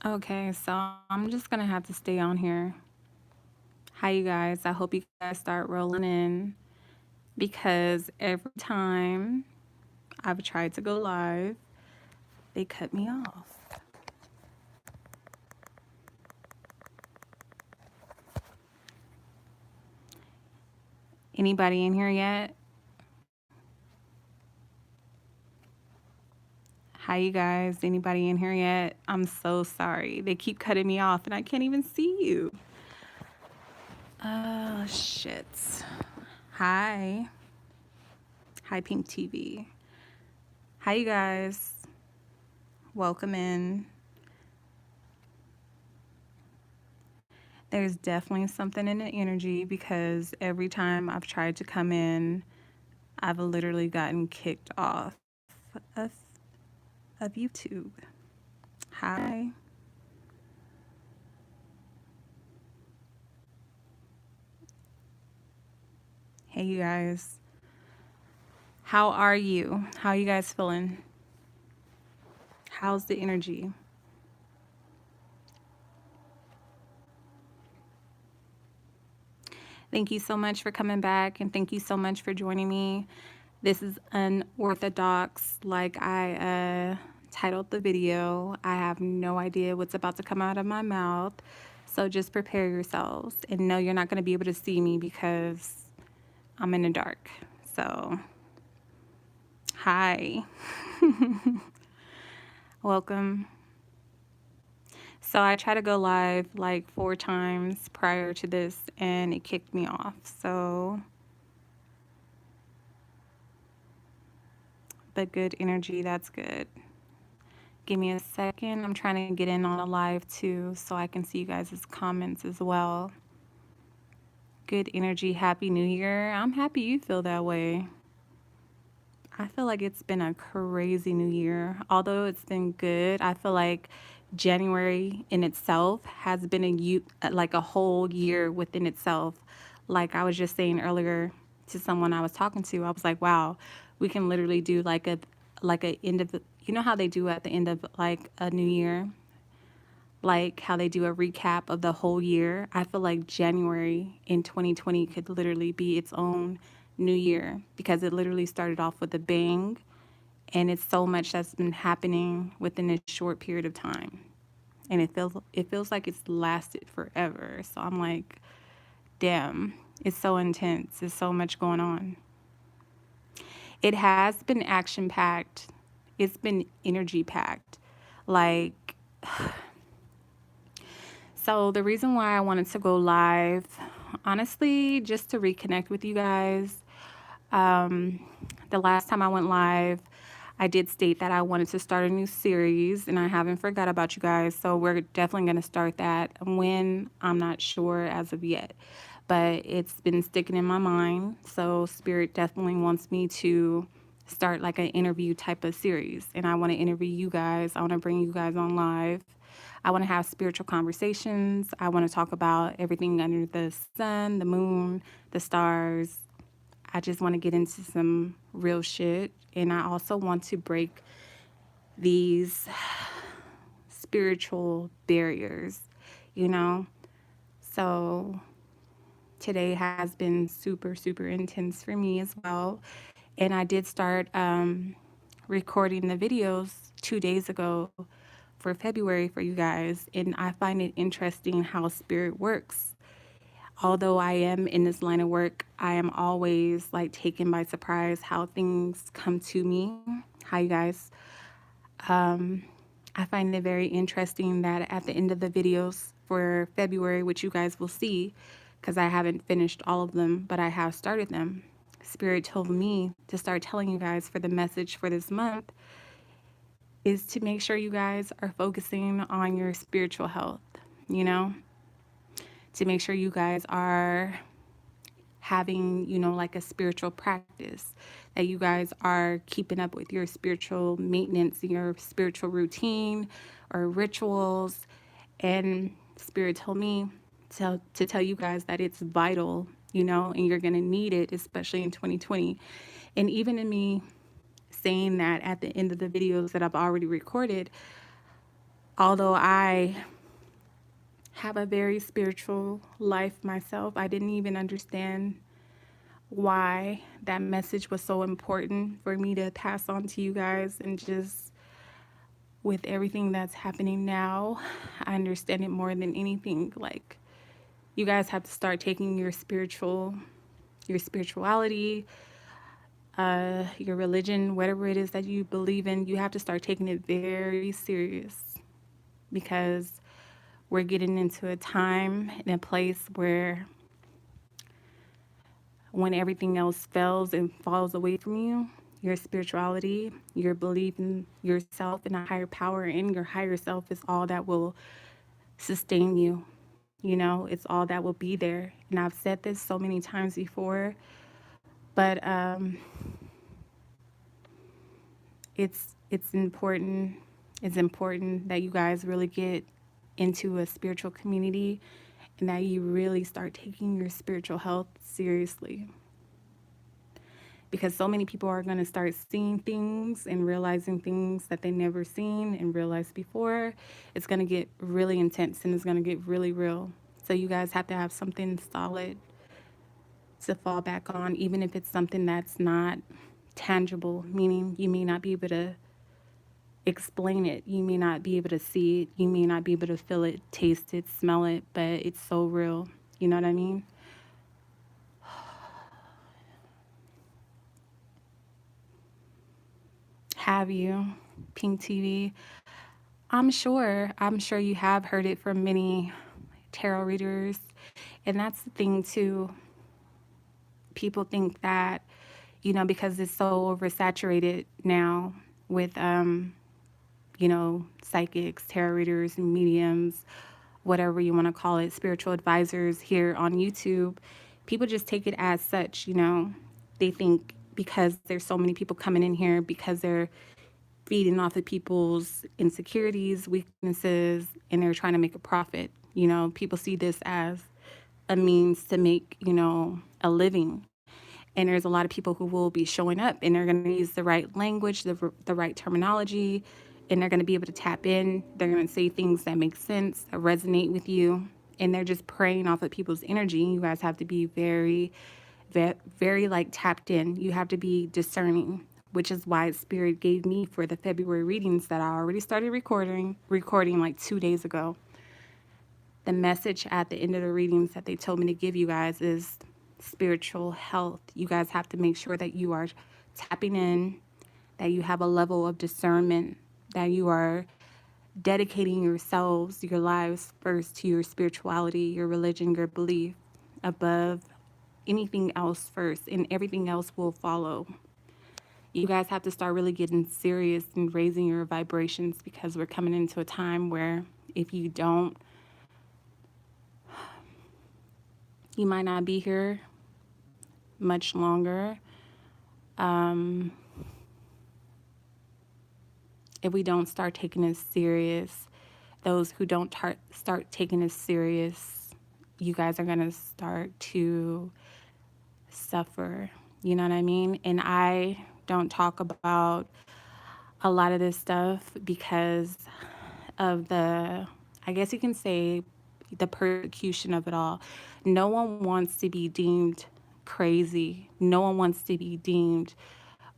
Okay, so I'm just gonna have to stay on here. Hi, you guys. I hope you guys start rolling in because every time I've tried to go live, they cut me off. Anybody in here yet? Hi, you guys. Anybody in here yet? I'm so sorry. They keep cutting me off and I can't even see you. Oh, shit. Hi. Hi, Pink TV. Hi, you guys. Welcome in. There's definitely something in the energy because every time I've tried to come in, I've literally gotten kicked off of, of YouTube. Hi. Hey, you guys. How are you? How are you guys feeling? How's the energy? Thank you so much for coming back and thank you so much for joining me. This is Unorthodox, like I titled the video. I have no idea what's about to come out of my mouth, so just prepare yourselves and know you're not going to be able to see me because I'm in the dark. So, hi. Welcome. So I tried to go live like 4 times prior to this and it kicked me off. So, but good energy, that's good. Give me a second. I'm trying to get in on a live too so I can see you guys' comments as well. Good energy. Happy New Year. I'm happy you feel that way. I feel like it's been a crazy new year. Although it's been good, I feel like January in itself has been like a whole year within itself. Like I was just saying earlier to someone I was talking to, I was like, wow, we can literally do like a end of you know how they do at the end of like a new year, like how they do a recap of the whole year. I feel like January in 2020 could literally be its own new year because it literally started off with a bang and it's so much that's been happening within a short period of time. And it feels like it's lasted forever. So I'm like, damn, it's so intense. There's so much going on. It has been action packed. It's been energy packed. Like So the reason why I wanted to go live, honestly, just to reconnect with you guys. The last time I went live, I did state that I wanted to start a new series, and I haven't forgot about you guys. So we're definitely going to start that. When, I'm not sure as of yet, but it's been sticking in my mind. So Spirit definitely wants me to start like an interview type of series, and I want to interview you guys. I want to bring you guys on live. I want to have spiritual conversations. I want to talk about everything under the sun, the moon, the stars. I just want to get into some real shit. And I also want to break these spiritual barriers, you know? So today has been super, super intense for me as well. And I did start recording the videos 2 days ago for February for you guys. And I find it interesting how spirit works. Although I am in this line of work, I am always like taken by surprise how things come to me. Hi, you guys. I find it very interesting that at the end of the videos for February, which you guys will see, because I haven't finished all of them, but I have started them. Spirit told me to start telling you guys for the message for this month is to make sure you guys are focusing on your spiritual health, you know, to make sure you guys are having, like a spiritual practice, that you guys are keeping up with your spiritual maintenance, your spiritual routine or rituals. And Spirit told me to tell you guys that it's vital, and you're going to need it, especially in 2020. And even in me saying that at the end of the videos that I've already recorded, Although I have a very spiritual life myself, I didn't even understand why that message was so important for me to pass on to you guys. And just with everything that's happening now, I understand it more than anything. Like, you guys have to start taking your spirituality, your religion, whatever it is that you believe in, you have to start taking it very serious, because we're getting into a time and a place where when everything else fails and falls away from you, your spirituality, your belief in yourself and a higher power in your higher self is all that will sustain you. You know, it's all that will be there. And I've said this so many times before, but it's important. It's important that you guys really get into a spiritual community and that you really start taking your spiritual health seriously. Because so many people are going to start seeing things and realizing things that they never seen and realized before. It's going to get really intense and it's going to get really real. So you guys have to have something solid to fall back on, even if it's something that's not tangible, meaning you may not be able to explain it. You may not be able to see it. You may not be able to feel it, taste it, smell it, but it's so real. You know what I mean? Have you? Pink TV. I'm sure you have heard it from many tarot readers. And that's the thing too. People think that, because it's so oversaturated now with psychics, tarot readers, and mediums, whatever you want to call it, spiritual advisors here on YouTube. People just take it as such. They think because there's so many people coming in here, because they're feeding off of people's insecurities, weaknesses, and they're trying to make a profit. People see this as a means to make, a living. And there's a lot of people who will be showing up and they're going to use the right language, the right terminology, and they're going to be able to tap in. They're going to say things that make sense, that resonate with you. And they're just preying off of people's energy. You guys have to be very, very, very like tapped in. You have to be discerning, which is why Spirit gave me for the February readings that I already started recording like 2 days ago. The message at the end of the readings that they told me to give you guys is spiritual health. You guys have to make sure that you are tapping in, that you have a level of discernment, that you are dedicating yourselves, your lives first to your spirituality, your religion, your belief above anything else first, and everything else will follow. You guys have to start really getting serious and raising your vibrations, because we're coming into a time where if you don't, you might not be here much longer. If we don't start taking this serious, those who don't start taking this serious, you guys are going to start to suffer. You know what I mean? And I don't talk about a lot of this stuff because of I guess you can say, the persecution of it all. No one wants to be deemed crazy. No one wants to be deemed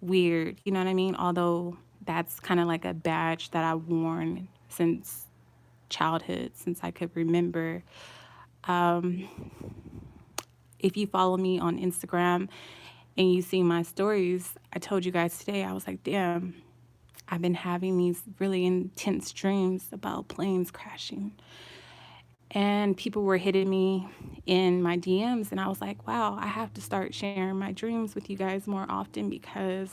weird. You know what I mean? Although that's kind of like a badge that I've worn since childhood, since I could remember. If you follow me on Instagram and you see my stories, I told you guys today, I was like, damn, I've been having these really intense dreams about planes crashing. And people were hitting me in my DMs, and I was like, wow, I have to start sharing my dreams with you guys more often, because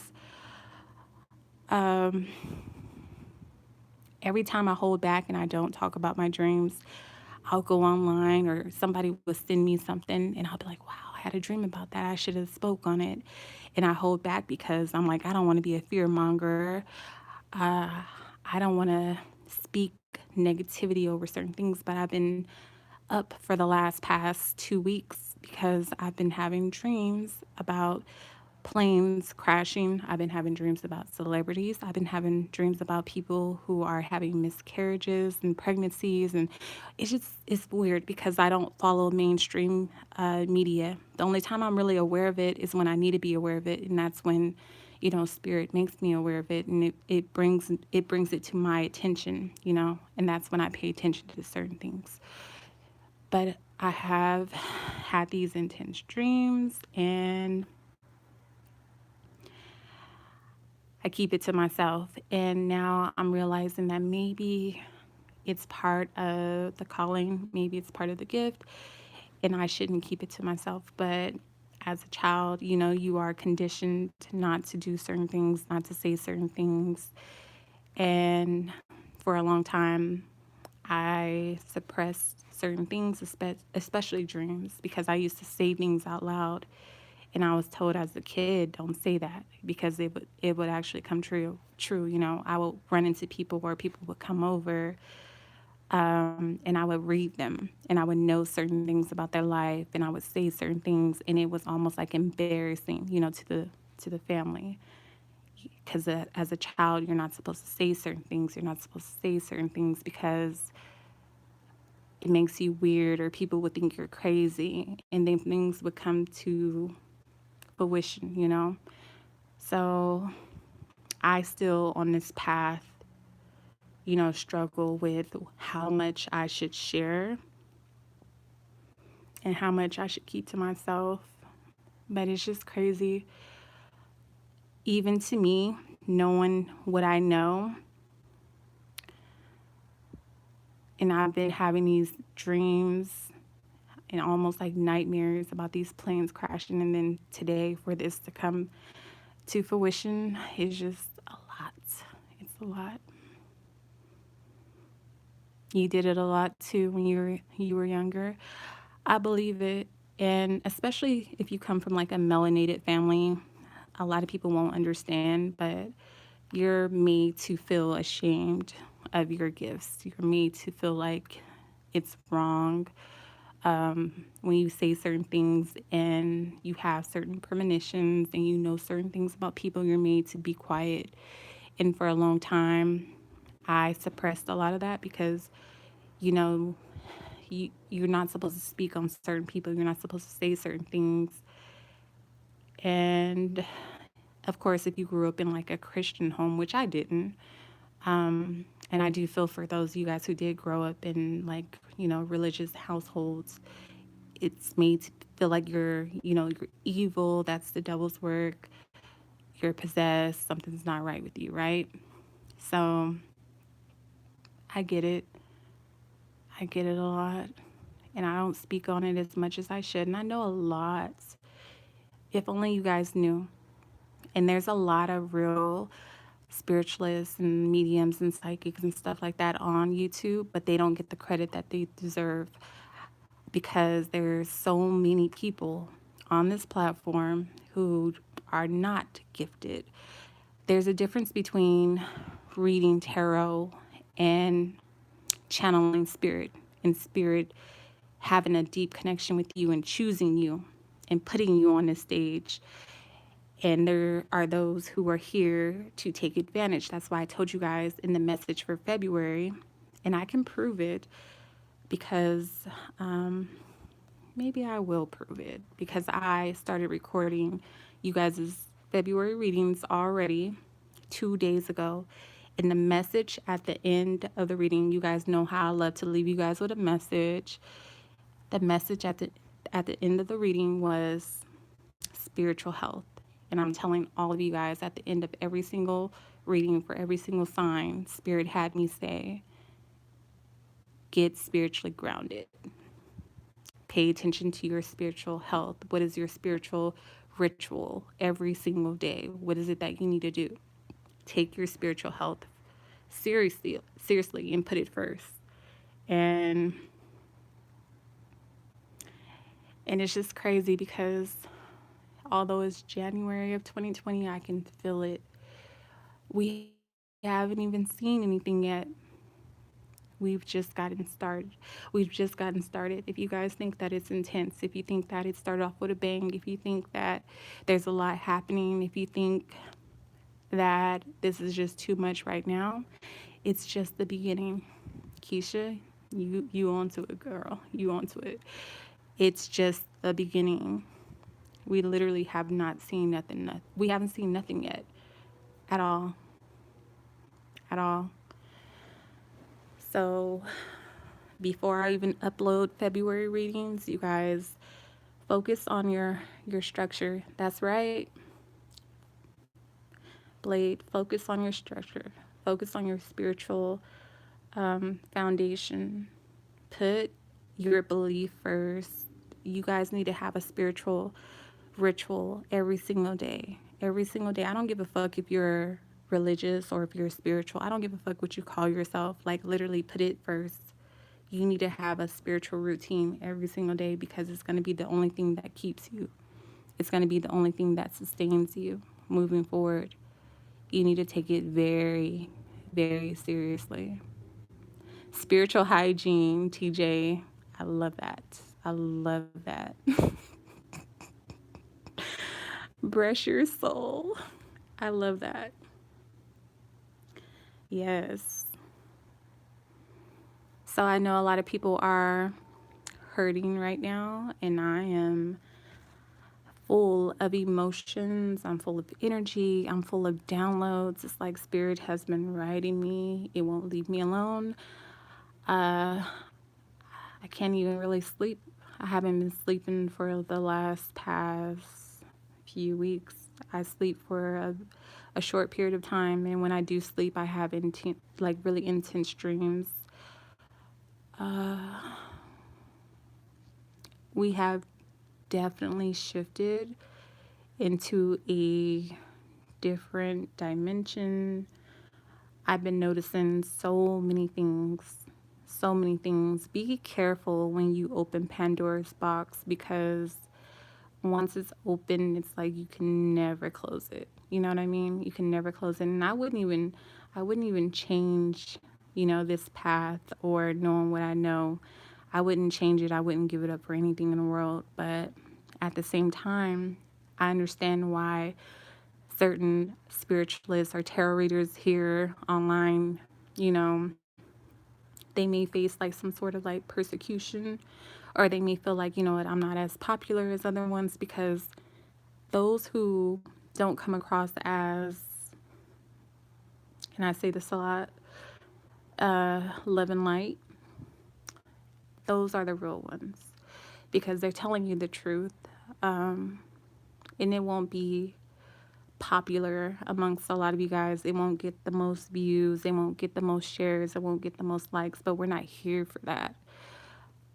every time I hold back and I don't talk about my dreams, I'll go online or somebody will send me something and I'll be like, wow, I had a dream about that. I should have spoke on it. And I hold back because I'm like, I don't want to be a fear monger. I don't want to speak negativity over certain things, but I've been up for the past 2 weeks because I've been having dreams about planes crashing. I've been having dreams about celebrities. I've been having dreams about people who are having miscarriages and pregnancies. And it's weird because I don't follow mainstream media. The only time I'm really aware of it is when I need to be aware of it. And that's when, spirit makes me aware of it, and it brings it to my attention, and that's when I pay attention to certain things. But I have had these intense dreams, and I keep it to myself. And now I'm realizing that maybe it's part of the calling, maybe it's part of the gift, and I shouldn't keep it to myself. But as a child, you are conditioned not to do certain things, not to say certain things. And for a long time, I suppressed certain things, especially dreams, because I used to say things out loud. And I was told as a kid, don't say that because it would actually come true. I would run into people where people would come over, and I would read them, and I would know certain things about their life, and I would say certain things, and it was almost like embarrassing, to the family. Because as a child, you're not supposed to say certain things. You're not supposed to say certain things because it makes you weird, or people would think you're crazy, and then things would come to fruition. So I still on this path, struggle with how much I should share and how much I should keep to myself. But it's just crazy. Even to me, knowing what I know, and I've been having these dreams and almost like nightmares about these planes crashing, and then today for this to come to fruition is just a lot. It's a lot. You did it a lot too when you were younger. I believe it. And especially if you come from like a melanated family, a lot of people won't understand, but you're made to feel ashamed of your gifts. You're made to feel like it's wrong when you say certain things and you have certain premonitions and you know certain things about people. You're made to be quiet. And for a long time, I suppressed a lot of that because, you know, you're not supposed to speak on certain people. You're not supposed to say certain things. And of course, if you grew up in like a Christian home, which I didn't, and I do feel for those of you guys who did grow up in like, religious households, it's made to feel like you're evil. That's the devil's work. You're possessed. Something's not right with you, right? So I get it. I get it a lot. And I don't speak on it as much as I should. And I know a lot. If only you guys knew. And there's a lot of real spiritualists and mediums and psychics and stuff like that on YouTube, but they don't get the credit that they deserve because there's so many people on this platform who are not gifted. There's a difference between reading tarot and channeling spirit, and spirit having a deep connection with you and choosing you and putting you on the stage. And there are those who are here to take advantage. That's why I told you guys in the message for February, and I can prove it because maybe I will prove it because I started recording you guys' February readings already 2 days ago. In the message at the end of the reading, you guys know how I love to leave you guys with a message. The message at the end of the reading was spiritual health. And I'm telling all of you guys at the end of every single reading for every single sign, Spirit had me say, get spiritually grounded. Pay attention to your spiritual health. What is your spiritual ritual every single day? What is it that you need to do? Take your spiritual health seriously and put it first. And it's just crazy because although it's January of 2020, I can feel it. We haven't even seen anything yet. We've just gotten started. We've just gotten started. If you guys think that it's intense, if you think that it started off with a bang, if you think that there's a lot happening, if you think that this is just too much right now, it's just the beginning. Keisha, you onto it, girl. You onto it. It's just the beginning. We literally have not seen nothing. We haven't seen nothing yet. At all. At all. So before I even upload February readings, you guys focus on your structure. That's right. Blade, focus on your structure. Focus on your spiritual foundation. Put your belief first. You guys need to have a spiritual ritual every single day. Every single day. I don't give a fuck if you're religious or if you're spiritual. I don't give a fuck what you call yourself. Like, literally put it first. You need to have a spiritual routine every single day, because it's going to be the only thing that keeps you. It's going to be the only thing that sustains you moving forward. You need to take it very, very seriously. Spiritual hygiene, TJ. I love that. I love that. Brush your soul. I love that. Yes. So I know a lot of people are hurting right now, and I am full of emotions. I'm full of energy. I'm full of downloads. It's like spirit has been riding me. It won't leave me alone. I can't even really sleep. I haven't been sleeping for the past few weeks. I sleep for a short period of time, and when I do sleep, I have really intense dreams. We have definitely shifted into a different dimension. I've been noticing so many things. So many things. Be careful when you open Pandora's box, because once it's open, it's like you can never close it. You know what I mean? You can never close it. And I wouldn't even change, this path, or knowing what I know. I wouldn't change it. I wouldn't give it up for anything in the world. But at the same time, I understand why certain spiritualists or tarot readers here online, they may face like some sort of like persecution, or they may feel like, I'm not as popular as other ones, because those who don't come across as, and I say this a lot, love and light, those are the real ones, because they're telling you the truth. And it won't be popular amongst a lot of you guys. It won't get the most views. It won't get the most shares. It won't get the most likes. But we're not here for that.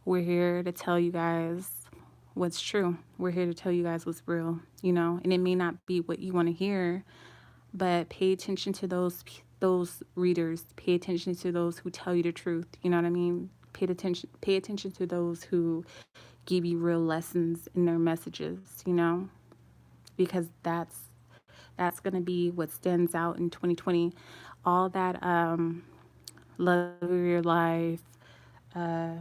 We're here to tell you guys what's true. We're here to tell you guys what's real, and it may not be what you want to hear, but pay attention to those readers. Pay attention to those who tell you the truth. You know what I mean? Pay attention to those who give you real lessons in their messages, because that's going to be what stands out in 2020. All that love of your life, the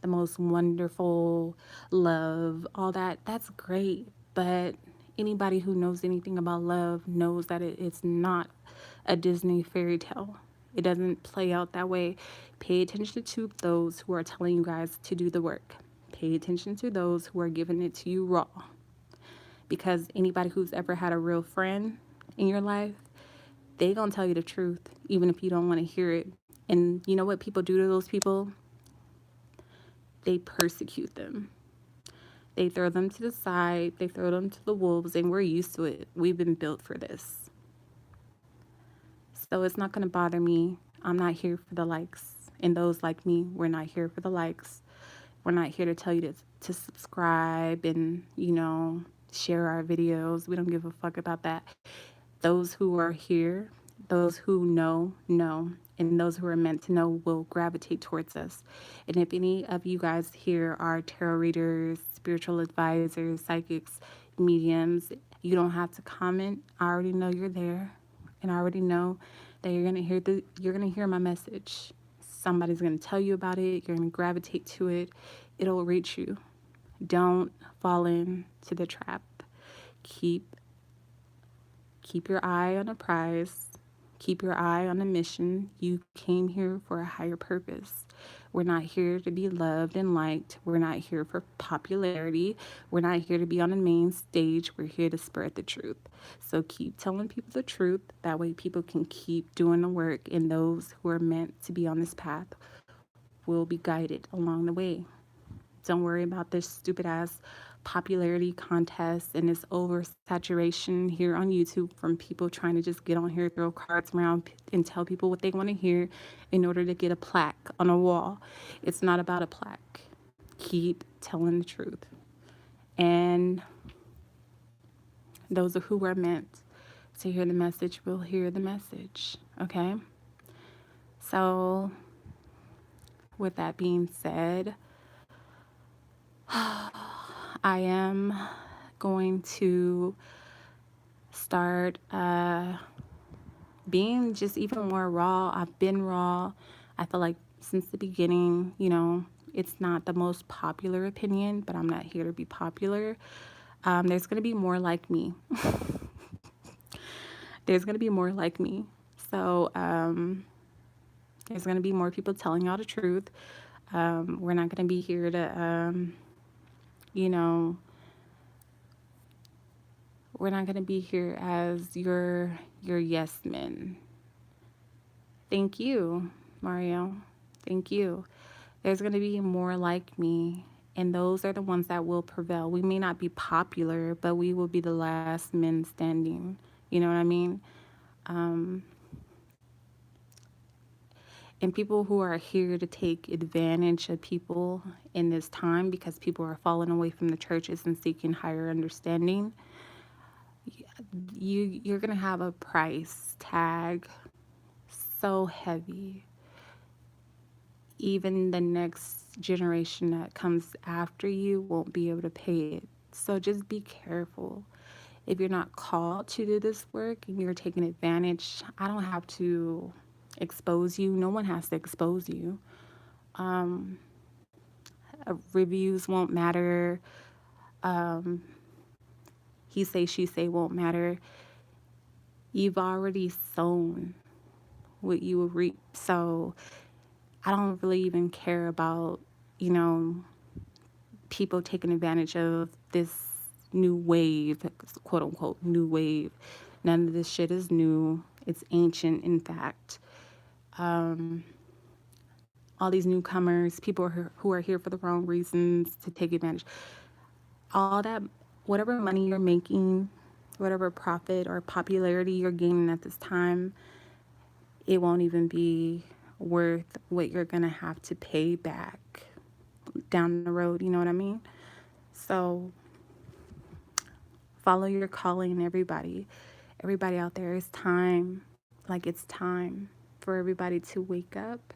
most wonderful love, all that's great. But anybody who knows anything about love knows that it's not a Disney fairy tale. It doesn't play out that way. Pay attention to those who are telling you guys to do the work. Pay attention to those who are giving it to you raw. Because anybody who's ever had a real friend in your life, they gonna tell you the truth, even if you don't want to hear it. And you know what people do to those people? They persecute them. They throw them to the side. They throw them to the wolves, and we're used to it. We've been built for this. So it's not going to bother me. I'm not here for the likes. And those like me, we're not here for the likes. We're not here to tell you to subscribe and, share our videos. We don't give a fuck about that. Those who are here, those who know, and those who are meant to know will gravitate towards us. And if any of you guys here are tarot readers, spiritual advisors, psychics, mediums, you don't have to comment. I already know you're there, and I already know that you're gonna hear my message. Somebody's going to tell you about it. You're going to gravitate to it. It'll reach you. Don't fall into the trap. Keep your eye on a prize. Keep your eye on a mission. You came here for a higher purpose. We're not here to be loved and liked. We're not here for popularity. We're not here to be on the main stage. We're here to spread the truth. So keep telling people the truth. That way people can keep doing the work, and those who are meant to be on this path will be guided along the way. Don't worry about this stupid ass popularity contest and this oversaturation here on YouTube from people trying to just get on here, throw cards around, and tell people what they want to hear in order to get a plaque on a wall. It's not about a plaque. Keep telling the truth. And those who are meant to hear the message will hear the message. Okay? So, with that being said, I am going to start being just even more raw. I've been raw. I feel like since the beginning, it's not the most popular opinion, but I'm not here to be popular. There's going to be more like me. There's going to be more like me. So there's going to be more people telling y'all the truth. We're not going to be here to... we're not going to be here as your yes men. Thank you, Mario. Thank you. There's going to be more like me, and those are the ones that will prevail. We may not be popular, but we will be the last men standing. You know what I mean? And people who are here to take advantage of people in this time because people are falling away from the churches and seeking higher understanding, you're going to have a price tag so heavy. Even the next generation that comes after you won't be able to pay it. So just be careful. If you're not called to do this work and you're taking advantage, I don't have to expose you. No one has to expose you. Reviews won't matter. He say, she say won't matter. You've already sown what you will reap. So I don't really even care about, people taking advantage of this new wave, quote unquote, new wave. None of this shit is new. It's ancient, in fact. All these newcomers, people who are here for the wrong reasons to take advantage. All that, whatever money you're making, whatever profit or popularity you're gaining at this time, it won't even be worth what you're going to have to pay back down the road. You know what I mean? So follow your calling, everybody. Everybody out there, it's time. Like, it's time for everybody to wake up.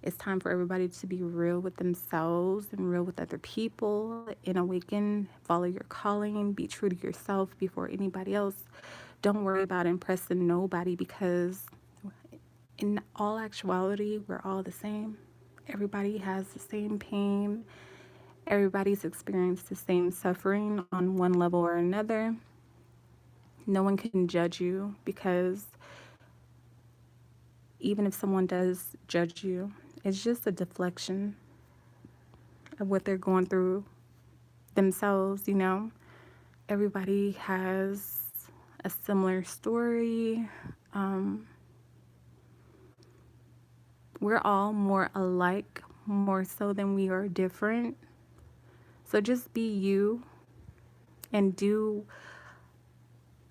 It's time for everybody to be real with themselves and real with other people and awaken. Follow your calling. Be true to yourself before anybody else. Don't worry about impressing nobody, because in all actuality, we're all the same. Everybody has the same pain. Everybody's experienced the same suffering on one level or another. No one can judge you, because even if someone does judge you, it's just a deflection of what they're going through themselves, Everybody has a similar story. We're all more alike, more so than we are different. So just be you and do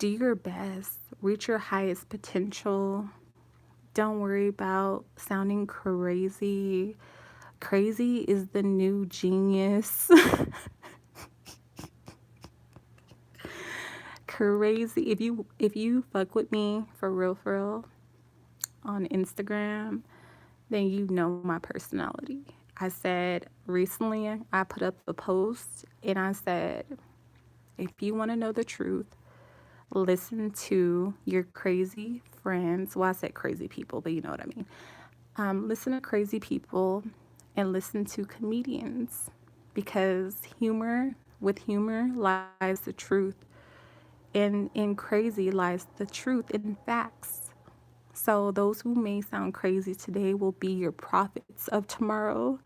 your best. Reach your highest potential. Don't worry about sounding crazy. Crazy is the new genius. Crazy. If you fuck with me for real on Instagram, then you know my personality. I said recently, I put up a post and I said, if you want to know the truth, listen to your crazy friends. Well, I said crazy people, but you know what I mean. Listen to crazy people and listen to comedians, because with humor lies the truth, and in crazy lies the truth in facts. So those who may sound crazy today will be your prophets of tomorrow.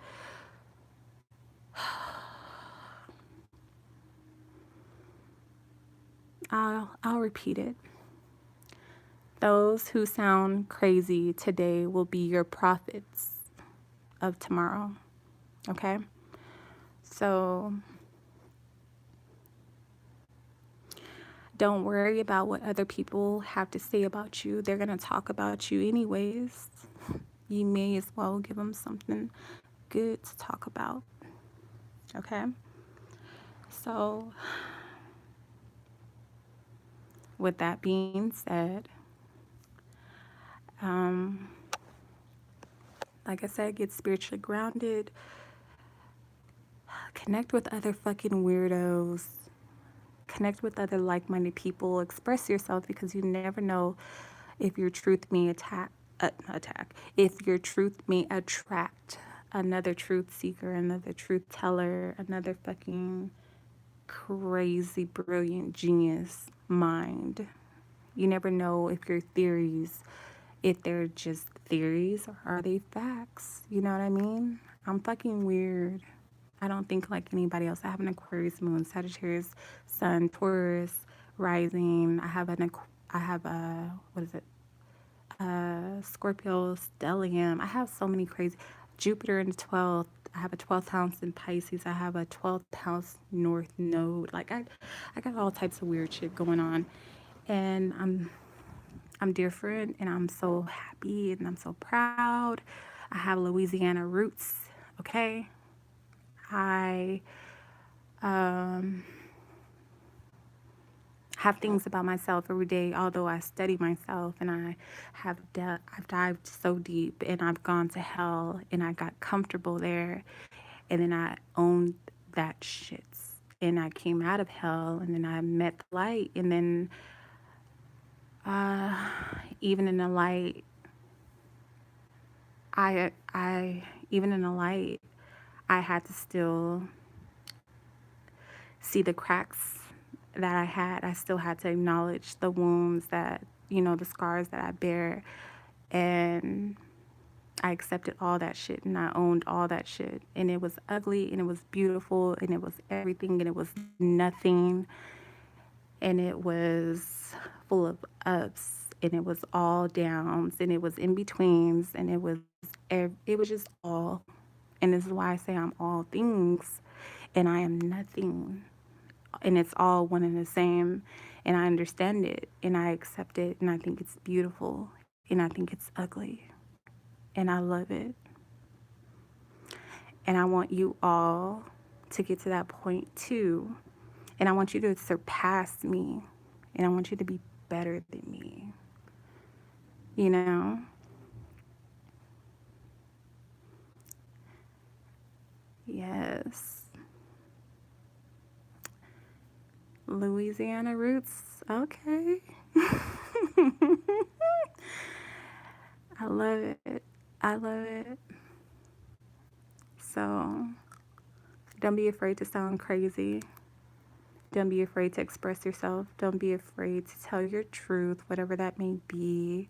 I'll repeat it. Those who sound crazy today will be your prophets of tomorrow. Okay? So don't worry about what other people have to say about you. They're going to talk about you anyways. You may as well give them something good to talk about. Okay? So, with that being said, like I said, get spiritually grounded, connect with other fucking weirdos, connect with other like-minded people, express yourself, because you never know if your truth may if your truth may attract another truth seeker, another truth teller, another fucking crazy, brilliant, genius mind. You never know if your theories, if they're just theories or are they facts. You know what I mean? I'm fucking weird. I don't think like anybody else. I have an Aquarius moon, Sagittarius sun, Taurus rising. I have a, what is it? Scorpio stellium. I have so many crazy, Jupiter in the 12th. I have a 12th house in Pisces. I have a 12th house north node. Like I got all types of weird shit going on, and I'm different, and I'm so happy, and I'm so proud. I have Louisiana roots. Okay, I have things about myself every day, although I study myself, and I've dived so deep, and I've gone to hell, and I got comfortable there, and then I owned that shit, and I came out of hell, and then I met the light, and then even in the light, I even in the light, I had to still see the cracks that I had. I still had to acknowledge the wounds that, the scars that I bear. And I accepted all that shit, and I owned all that shit. And it was ugly, and it was beautiful, and it was everything, and it was nothing. And it was full of ups, and it was all downs, and it was in betweens, and it was just all. And this is why I say I'm all things, and I am nothing. And it's all one and the same. And I understand it, and I accept it, and I think it's beautiful, and I think it's ugly, and I love it. And I want you all to get to that point too. And I want you to surpass me, and I want you to be better than me. You know? Yes. Louisiana roots. Okay. I love it. I love it. So, don't be afraid to sound crazy. Don't be afraid to express yourself. Don't be afraid to tell your truth, whatever that may be.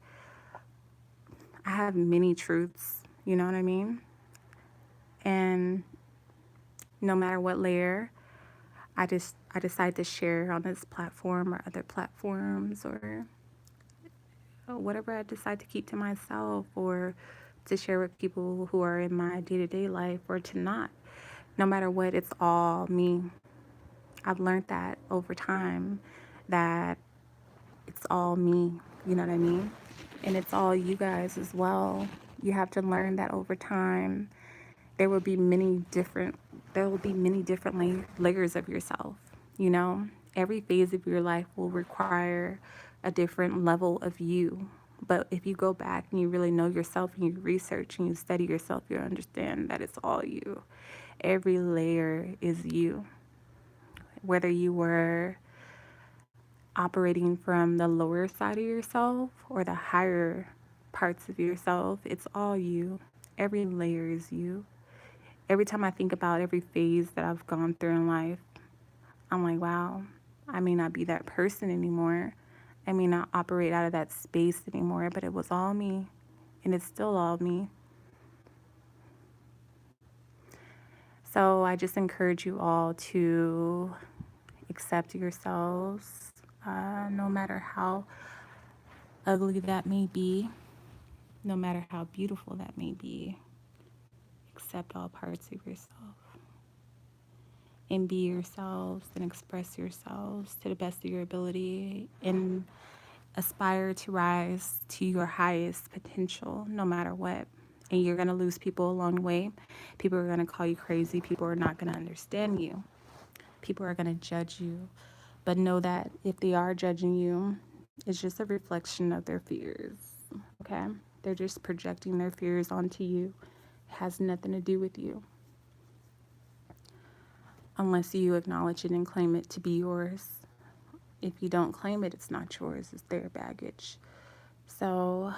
I have many truths, you know what I mean? And no matter what layer, I decide to share on this platform or other platforms, or whatever I decide to keep to myself, or to share with people who are in my day-to-day life, or to not. No matter what, it's all me. I've learned that over time, that it's all me, you know what I mean? And it's all you guys as well. You have to learn that over time. There will be many different layers of yourself, you know? Every phase of your life will require a different level of you. But if you go back and you really know yourself, and you research and you study yourself, you'll understand that it's all you. Every layer is you. Whether you were operating from the lower side of yourself or the higher parts of yourself. It's all you. Every layer is you. Every time I think about every phase that I've gone through in life, I'm like, wow, I may not be that person anymore. I may not operate out of that space anymore, but it was all me. And it's still all me. So I just encourage you all to accept yourselves, no matter how ugly that may be, no matter how beautiful that may be. Accept all parts of yourself and be yourselves and express yourselves to the best of your ability and aspire to rise to your highest potential no matter what. And you're going to lose people along the way. People are going to call you crazy. People are not going to understand you. People are going to judge you. But know that if they are judging you, it's just a reflection of their fears. Okay? They're just projecting their fears onto you. It has nothing to do with you. Unless you acknowledge it and claim it to be yours. If you don't claim it, it's not yours. It's their baggage. So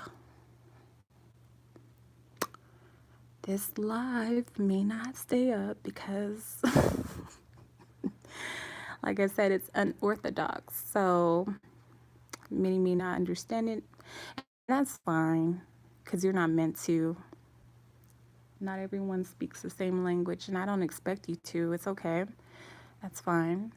this live may not stay up because, like I said, it's unorthodox. So many may not understand it. And that's fine because you're not meant to. Not everyone speaks the same language, and I don't expect you to. It's okay. That's fine.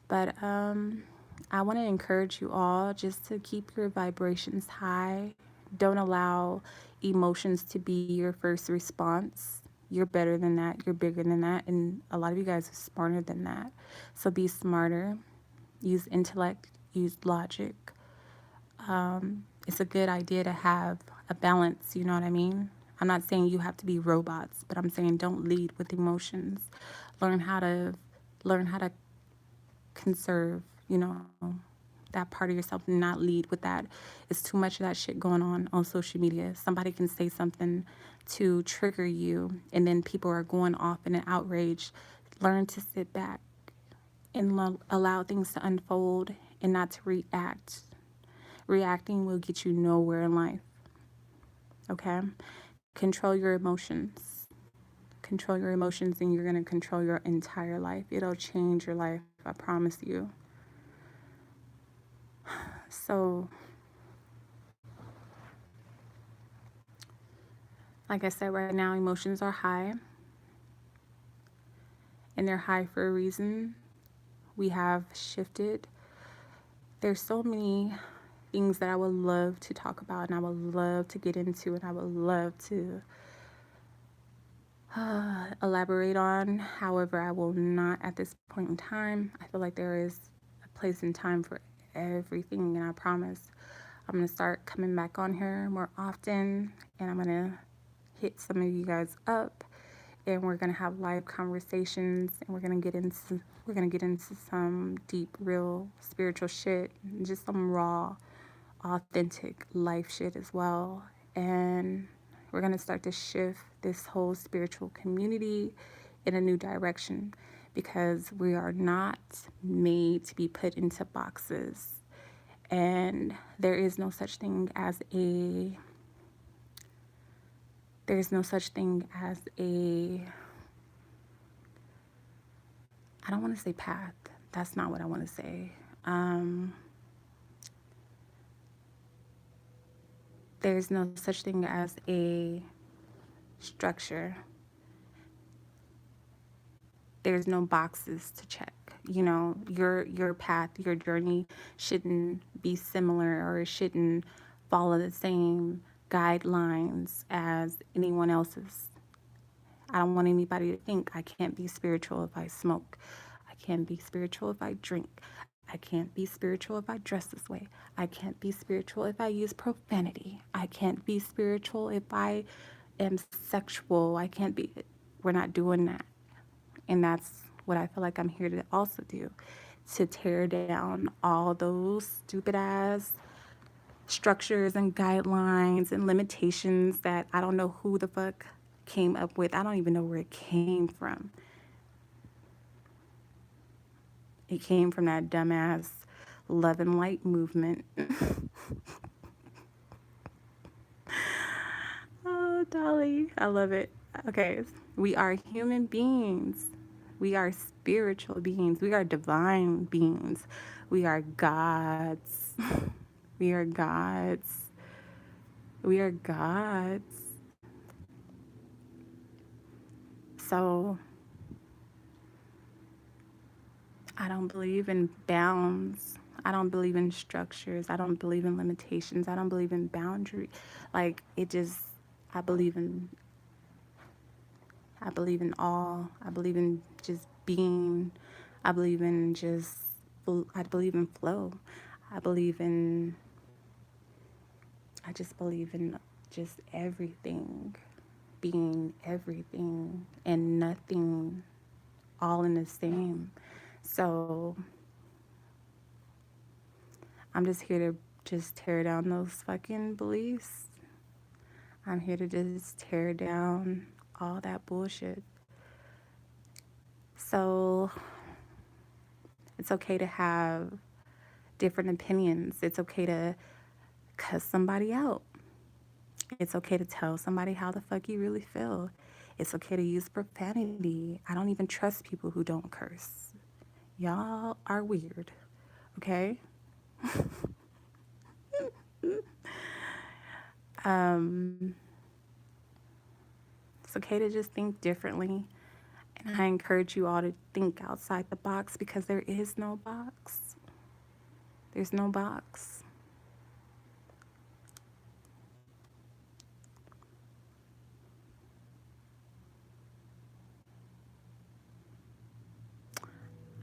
But I want to encourage you all just to keep your vibrations high. Don't allow emotions to be your first response. You're better than that. You're bigger than that. And a lot of you guys are smarter than that. So be smarter. Use intellect. Use logic. It's a good idea to have a balance. You know what I mean? I'm not saying you have to be robots, but I'm saying don't lead with emotions. Learn how to conserve, that part of yourself and not lead with that. It's too much of that shit going on social media. Somebody can say something to trigger you, and then people are going off in an outrage. Learn to sit back and allow things to unfold and not to react. Reacting will get you nowhere in life. Okay? Control your emotions. Control your emotions, and you're going to control your entire life. It'll change your life, I promise you. So, like I said, right now, emotions are high. And they're high for a reason. We have shifted. There's so many things that I would love to talk about, and I would love to get into, and I would love to elaborate on. However, I will not at this point in time. I feel like there is a place and time for everything, and I promise I'm going to start coming back on here more often, and I'm going to hit some of you guys up, and we're going to have live conversations, and we're going to get into some deep, real spiritual shit, and just some raw, authentic life shit as well. And we're going to start to shift this whole spiritual community in a new direction, because we are not made to be put into boxes. And there is no such thing as a I don't want to say path. That's not what I want to say. There's no such thing as a structure. There's no boxes to check. Your path, your journey shouldn't be similar, or it shouldn't follow the same guidelines as anyone else's. I don't want anybody to think I can't be spiritual if I smoke. I can't be spiritual if I drink. I can't be spiritual if I dress this way. I can't be spiritual if I use profanity. I can't be spiritual if I am sexual. We're not doing that. And that's what I feel like I'm here to also do, to tear down all those stupid ass structures and guidelines and limitations that I don't know who the fuck came up with. I don't even know where it came from. It came from that dumbass love and light movement. Dolly, I love it. Okay, we are human beings. We are spiritual beings. We are divine beings. We are gods. We are gods. We are gods. So I don't believe in bounds. I don't believe in structures. I don't believe in limitations. I don't believe in boundary. Like it just I believe in all. I believe in just being. I believe in just I believe in flow. I believe in I just believe in just everything, being everything and nothing all in the same. So I'm just here to just tear down those fucking beliefs. I'm here to just tear down all that bullshit. So it's okay to have different opinions. It's okay to cuss somebody out. It's okay to tell somebody how the fuck you really feel. It's okay to use profanity. I don't even trust people who don't curse. Y'all are weird, okay? It's okay to just think differently. And I encourage you all to think outside the box because there is no box. There's no box.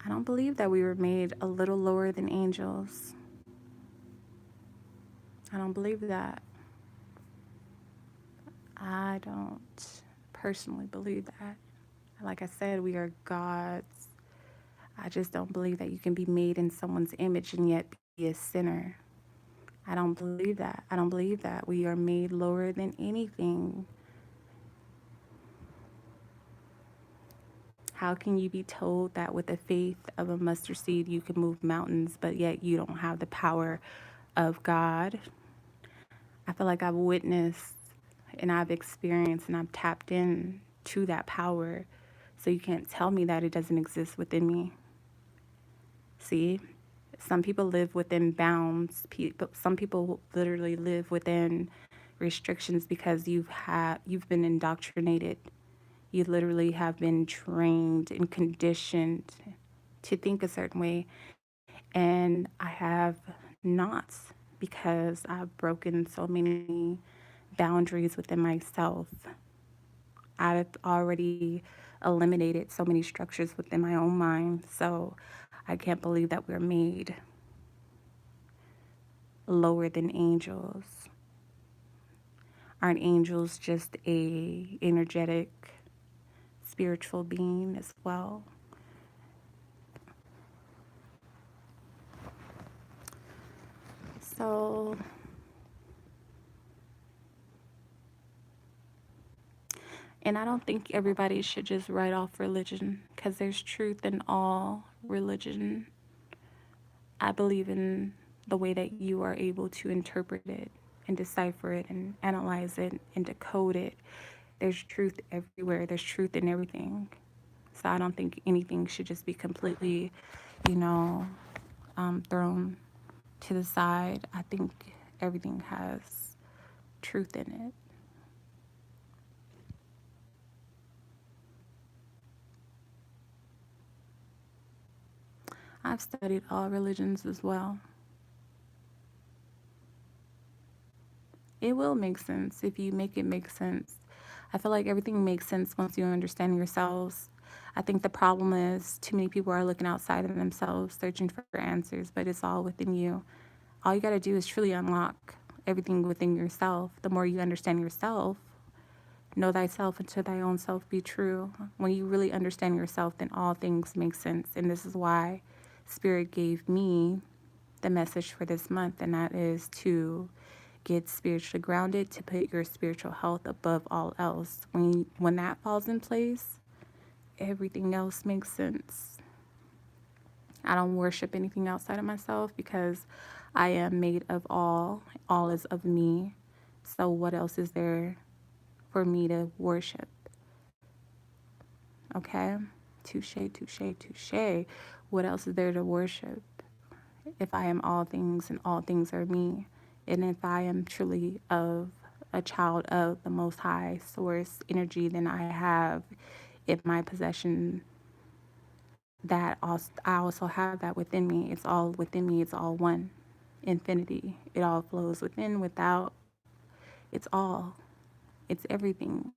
I don't believe that we were made a little lower than angels. I don't believe that. I don't personally believe that. Like I said, we are gods. I just don't believe that you can be made in someone's image and yet be a sinner. I don't believe that. I don't believe that. We are made lower than anything. How can you be told that with the faith of a mustard seed you can move mountains, but yet you don't have the power of God? I feel like I've witnessed and I've experienced and I've tapped in to that power. So you can't tell me that it doesn't exist within me. See? Some people live within bounds. Some people literally live within restrictions because you've been indoctrinated. You literally have been trained and conditioned to think a certain way. And I have not, because I've broken so many boundaries within myself. I've already eliminated so many structures within my own mind. So I can't believe that we're made lower than angels. Aren't angels just a energetic spiritual being as well? So and I don't think everybody should just write off religion because there's truth in all religion. I believe in the way that you are able to interpret it and decipher it and analyze it and decode it. There's truth everywhere. There's truth in everything. So I don't think anything should just be completely, you know, thrown to the side. I think everything has truth in it. I've studied all religions as well. It will make sense if you make it make sense. I feel like everything makes sense once you understand yourselves. I think the problem is too many people are looking outside of themselves, searching for answers, but it's all within you. All you got to do is truly unlock everything within yourself. The more you understand yourself, know thyself and to thy own self be true. When you really understand yourself, then all things make sense. And this is why Spirit gave me the message for this month, and that is to get spiritually grounded, to put your spiritual health above all else. When that falls in place, everything else makes sense. I don't worship anything outside of myself because I am made of all. All is of me. So what else is there for me to worship. Okay? Touche, touche, touche. What else is there to worship? If I am all things and all things are me, and if I am truly of a child of the Most High Source energy, then I have in my possession that also, I also have that within me. It's all within me. It's all one. Infinity. It all flows within, without. It's all. It's everything.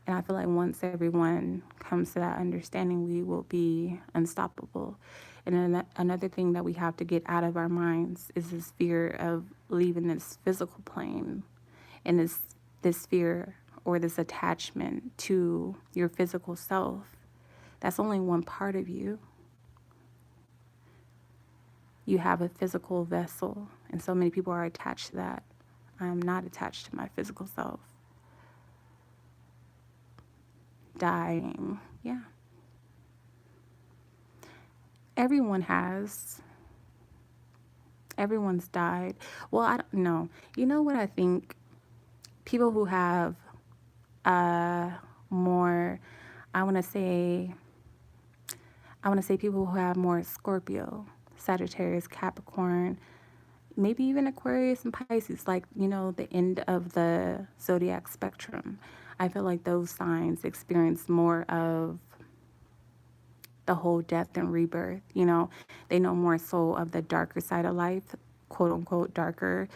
And I feel like once everyone comes to that understanding, we will be unstoppable. And then another thing that we have to get out of our minds is this fear of leaving this physical plane, and this fear or this attachment to your physical self. That's only one part of you. You have a physical vessel, and so many people are attached to that. I'm not attached to my physical self. Dying, yeah. Everyone has. Everyone's died. Well, I don't know. You know what I think? People who have more, I want to say people who have more Scorpio, Sagittarius, Capricorn, maybe even Aquarius and Pisces, like, you know, the end of the zodiac spectrum. I feel like those signs experience more of the whole death and rebirth. You know, they know more so of the darker side of life, quote unquote darker,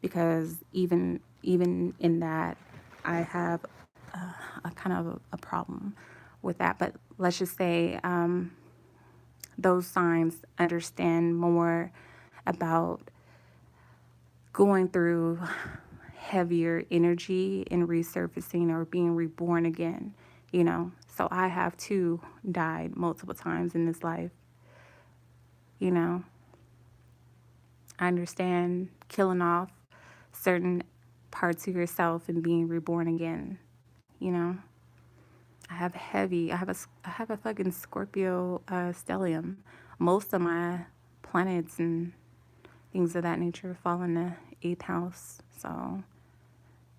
because even in that, I have a kind of a problem with that. But let's just say those signs understand more about going through heavier energy and resurfacing or being reborn again, you know. So I have too died multiple times in this life, you know. I understand killing off certain parts of yourself and being reborn again, you know. I have a fucking Scorpio stellium. Most of my planets and things of that nature fall in the 8th house. So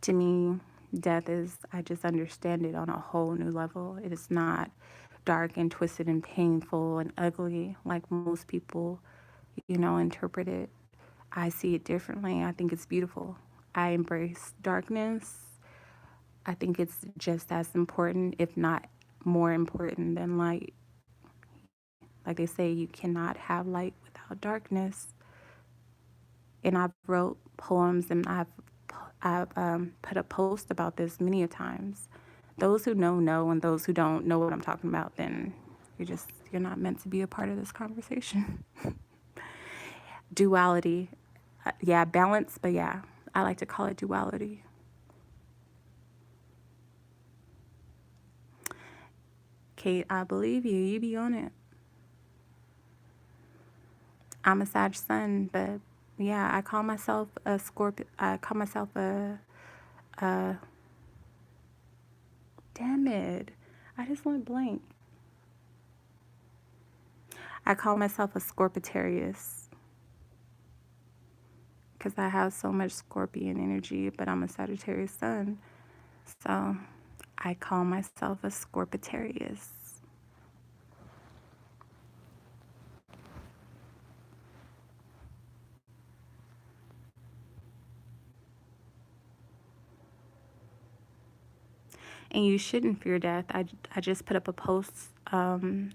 to me, death is, I just understand it on a whole new level. It is not dark and twisted and painful and ugly like most people, you know, interpret it. I see it differently. I think it's beautiful. I embrace darkness. I think it's just as important, if not more important, than light. Like they say, you cannot have light without darkness. And I've wrote poems, and I've put a post about this many a times. Those who know, and those who don't know what I'm talking about, then you're not meant to be a part of this conversation. Duality. Yeah, balance, but yeah, I like to call it duality. Kate, I believe you. You be on it. I'm a Sag sun, but yeah, I call myself a Scorpio. I call myself a damn it. I just went blank. I call myself a Scorpitarius because I have so much Scorpion energy, but I'm a Sagittarius sun. So I call myself a Scorpitarius. And you shouldn't fear death. I just put up a post from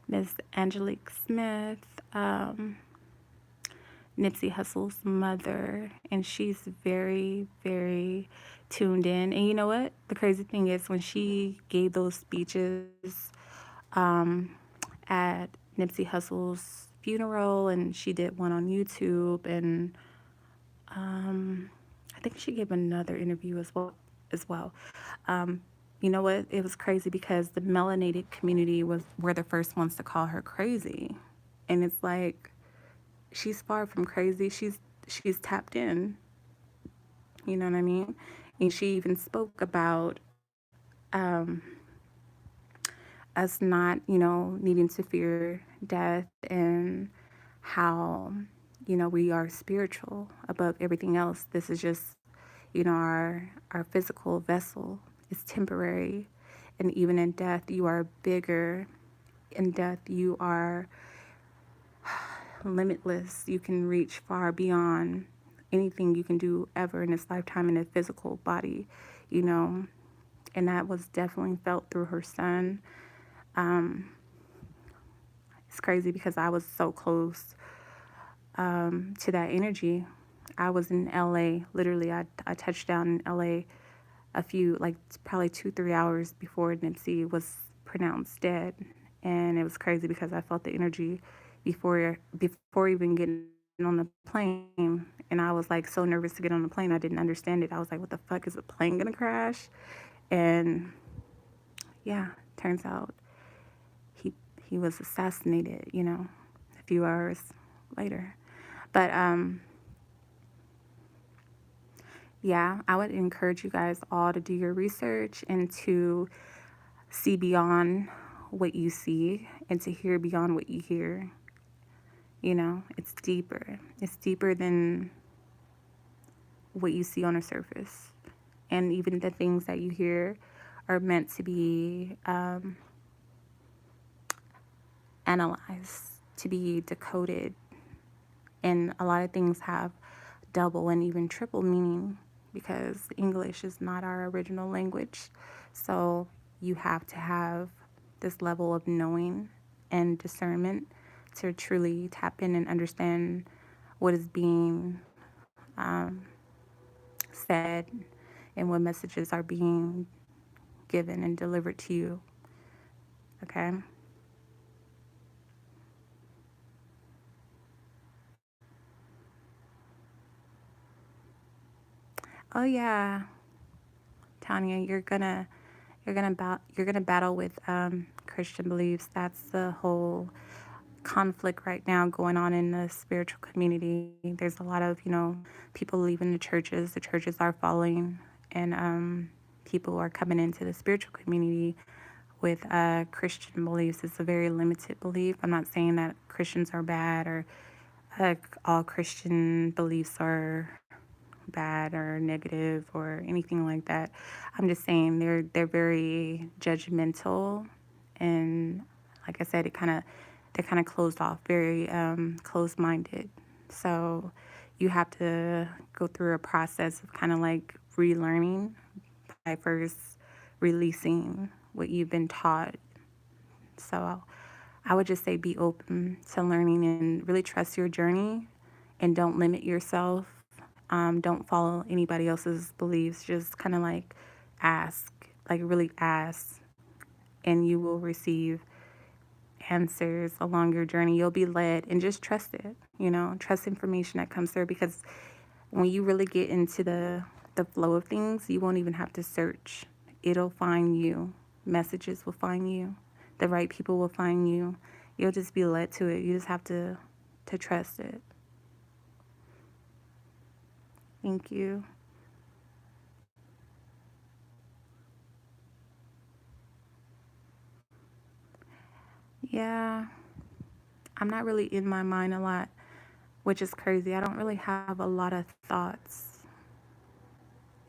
Miss Angelique Smith, Nipsey Hussle's mother, and she's very, very tuned in. And you know what? The crazy thing is, when she gave those speeches at Nipsey Hussle's funeral, and she did one on YouTube, and I think she gave another interview as well. You know what? It was crazy because the melanated community were the first ones to call her crazy, and it's like, she's far from crazy. She's tapped in. You know what I mean? And she even spoke about us not, you know, needing to fear death, and how, you know, we are spiritual above everything else. This is just, Our physical vessel is temporary. And even in death, you are bigger. In death, you are limitless. You can reach far beyond anything you can do ever in this lifetime in a physical body, you know. And that was definitely felt through her son. Um, it's crazy because I was so close to that energy. I was in LA, literally, I touched down in LA a few, like probably 2, 3 hours before Nipsey was pronounced dead. And it was crazy because I felt the energy before even getting on the plane. And I was like so nervous to get on the plane. I didn't understand it. I was like, what the fuck, is a plane gonna crash? And yeah, turns out he he was assassinated, a few hours later. But yeah, I would encourage you guys all to do your research and to see beyond what you see and to hear beyond what you hear. It's deeper. It's deeper than what you see on the surface. And even the things that you hear are meant to be analyzed, to be decoded. And a lot of things have double and even triple meaning because English is not our original language. So you have to have this level of knowing and discernment to truly tap in and understand what is being said and what messages are being given and delivered to you. Okay? Oh yeah, Tanya, you're gonna battle with Christian beliefs. That's the whole conflict right now going on in the spiritual community. There's a lot of people leaving the churches. The churches are falling, and people are coming into the spiritual community with Christian beliefs. It's a very limited belief. I'm not saying that Christians are bad or all Christian beliefs are bad or negative or anything like that. I'm just saying they're very judgmental, and like I said, they're kind of closed off, very closed-minded. So you have to go through a process of kind of like relearning by first releasing what you've been taught. So I would just say be open to learning and really trust your journey and don't limit yourself. Don't follow anybody else's beliefs. Just kind of like ask, like really ask, and you will receive answers along your journey. You'll be led and just trust it, trust information that comes through because when you really get into the flow of things, you won't even have to search. It'll find you. Messages will find you. The right people will find you. You'll just be led to it. You just have to trust it. Thank you. Yeah, I'm not really in my mind a lot, which is crazy. I don't really have a lot of thoughts.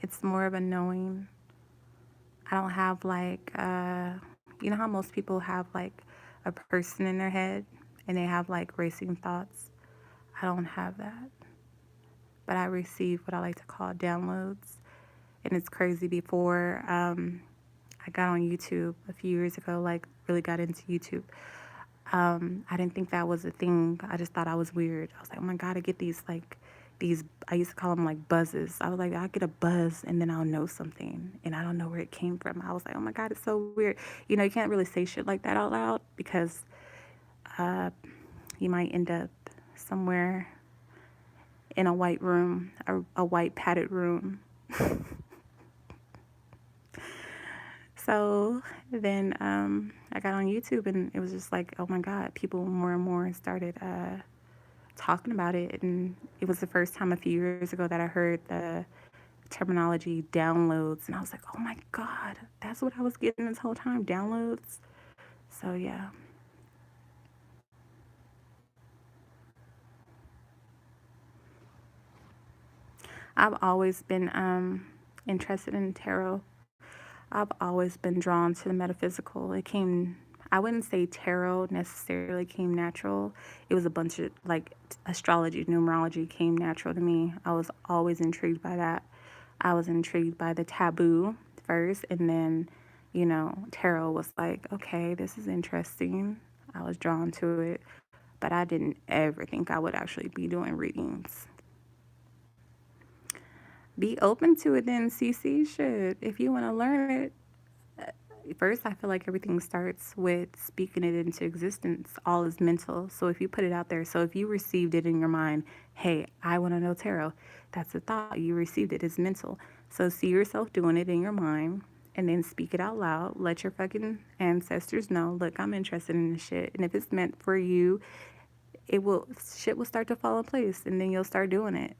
It's more of a knowing. I don't have like, you know how most people have like a person in their head and they have like racing thoughts? I don't have that. But I receive what I like to call downloads. And it's crazy. Before I got on YouTube a few years ago, like really got into YouTube, I didn't think that was a thing. I just thought I was weird. I was like, oh my God, I get these, I used to call them like buzzes. I was like, I'll get a buzz and then I'll know something and I don't know where it came from. I was like, oh my God, it's so weird. You can't really say shit like that out loud because you might end up somewhere in a white room, a white padded room. So then I got on YouTube and it was just like, oh my God, people more and more started talking about it. And it was the first time a few years ago that I heard the terminology downloads. And I was like, oh my God, that's what I was getting this whole time, downloads. So yeah. I've always been interested in tarot. I've always been drawn to the metaphysical. It came, I wouldn't say tarot necessarily came natural. It was a bunch of like astrology, numerology came natural to me. I was always intrigued by that. I was intrigued by the taboo first, and then, tarot was like, okay, this is interesting. I was drawn to it, but I didn't ever think I would actually be doing readings. Be open to it then, CC. Shit, if you want to learn it, first, I feel like everything starts with speaking it into existence. All is mental. So if you put it out there, so if you received it in your mind, hey, I want to know tarot, that's a thought. You received it. It's mental. So see yourself doing it in your mind and then speak it out loud. Let your fucking ancestors know, look, I'm interested in this shit. And if it's meant for you, shit will start to fall in place and then you'll start doing it.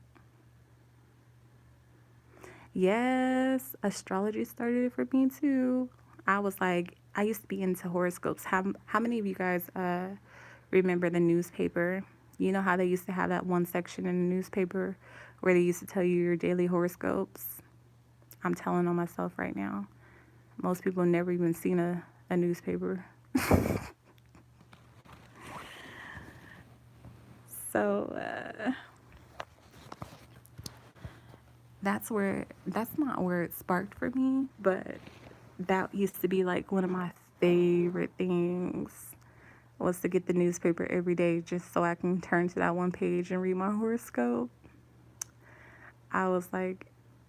Yes, astrology started it for me too. I was like, I used to be into horoscopes. How many of you guys remember the newspaper? You know how they used to have that one section in the newspaper where they used to tell you your daily horoscopes? I'm telling on myself right now. Most people have never even seen a newspaper. So that's not where it sparked for me, but that used to be like one of my favorite things was to get the newspaper every day just so I can turn to that one page and read my horoscope. I was like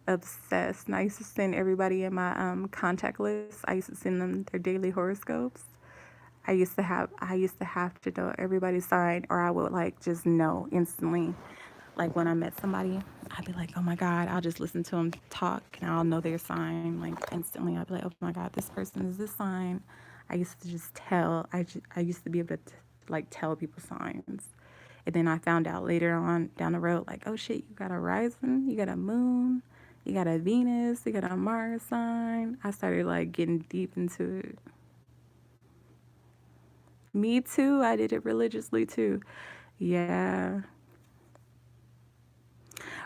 obsessed. And I used to send everybody in my contact list. I used to send them their daily horoscopes. I used to have to know everybody's sign, or I would like just know instantly. Like when I met somebody, I'd be like, oh my God, I'll just listen to them talk and I'll know their sign. Like instantly, I'd be like, oh my God, this person is this sign. I used to just tell, I used to be able to like tell people signs. And then I found out later on down the road, like, oh shit, you got a rising, you got a moon, you got a Venus, you got a Mars sign. I started like getting deep into it. Me too. I did it religiously too. Yeah.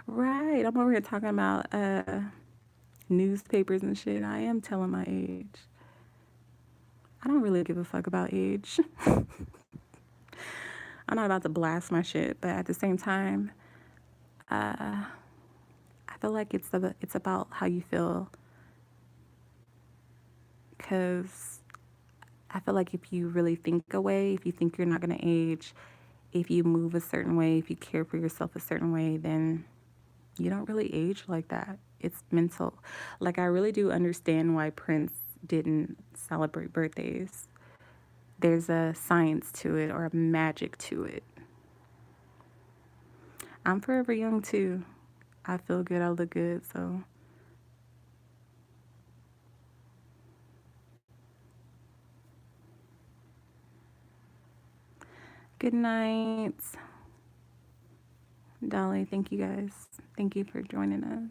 Right. I'm over here talking about newspapers and shit. I am telling my age. I don't really give a fuck about age. I'm not about to blast my shit, but at the same time, I feel like it's about how you feel. Because I feel like if you really think away, if you think you're not going to age, if you move a certain way, if you care for yourself a certain way, then you don't really age like that. It's mental. Like, I really do understand why Prince didn't celebrate birthdays. There's a science to it or a magic to it. I'm forever young too. I feel good, I look good, so. Good night. Dolly, thank you guys. Thank you for joining us.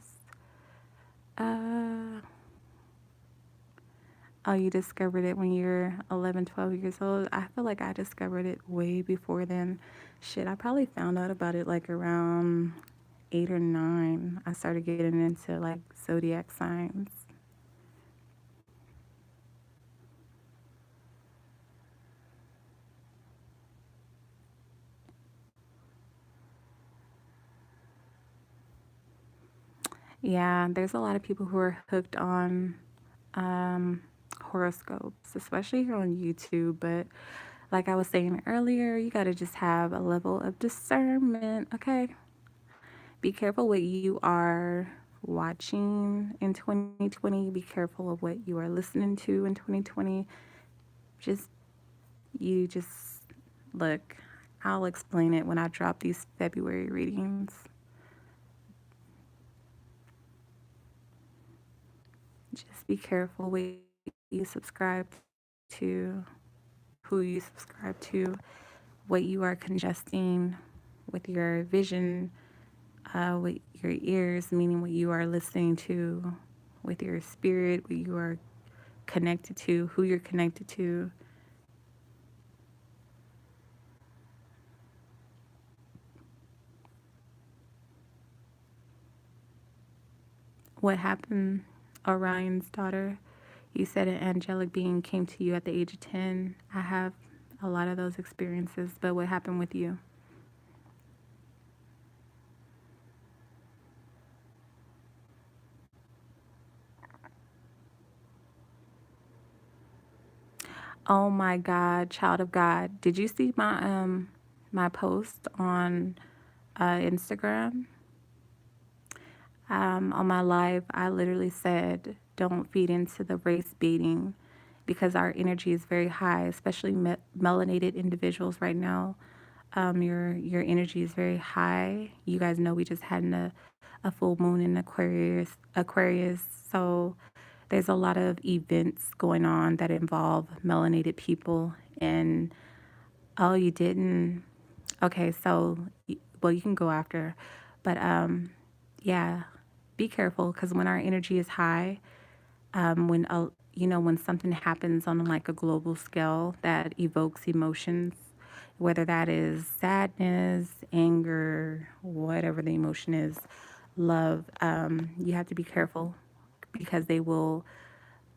Oh, you discovered it when you're 11, 12 years old. I feel like I discovered it way before then. Shit, I probably found out about it like around 8 or 9. I started getting into like zodiac signs. Yeah, there's a lot of people who are hooked on horoscopes, especially here on YouTube. But like I was saying earlier, you got to just have a level of discernment, okay? Be careful what you are watching in 2020. Be careful of what you are listening to in 2020. Just, just look. I'll explain it when I drop these February readings. Just be careful what you subscribe to, who you subscribe to, what you are congesting with your vision, with your ears, meaning what you are listening to, with your spirit, what you are connected to, who you're connected to. What happened, Orion's daughter? You said an angelic being came to you at the age of 10. I have a lot of those experiences, but what happened with you? Oh my God, child of God. Did you see my post on Instagram? On my live, I literally said, don't feed into the race baiting because our energy is very high, especially melanated individuals right now. Your energy is very high. You guys know we just had a full moon in Aquarius, so there's a lot of events going on that involve melanated people. And oh, you didn't? Okay, so well, you can go after, but yeah, be careful because when our energy is high, when when something happens on like a global scale that evokes emotions, whether that is sadness, anger, whatever the emotion is, love, you have to be careful because they will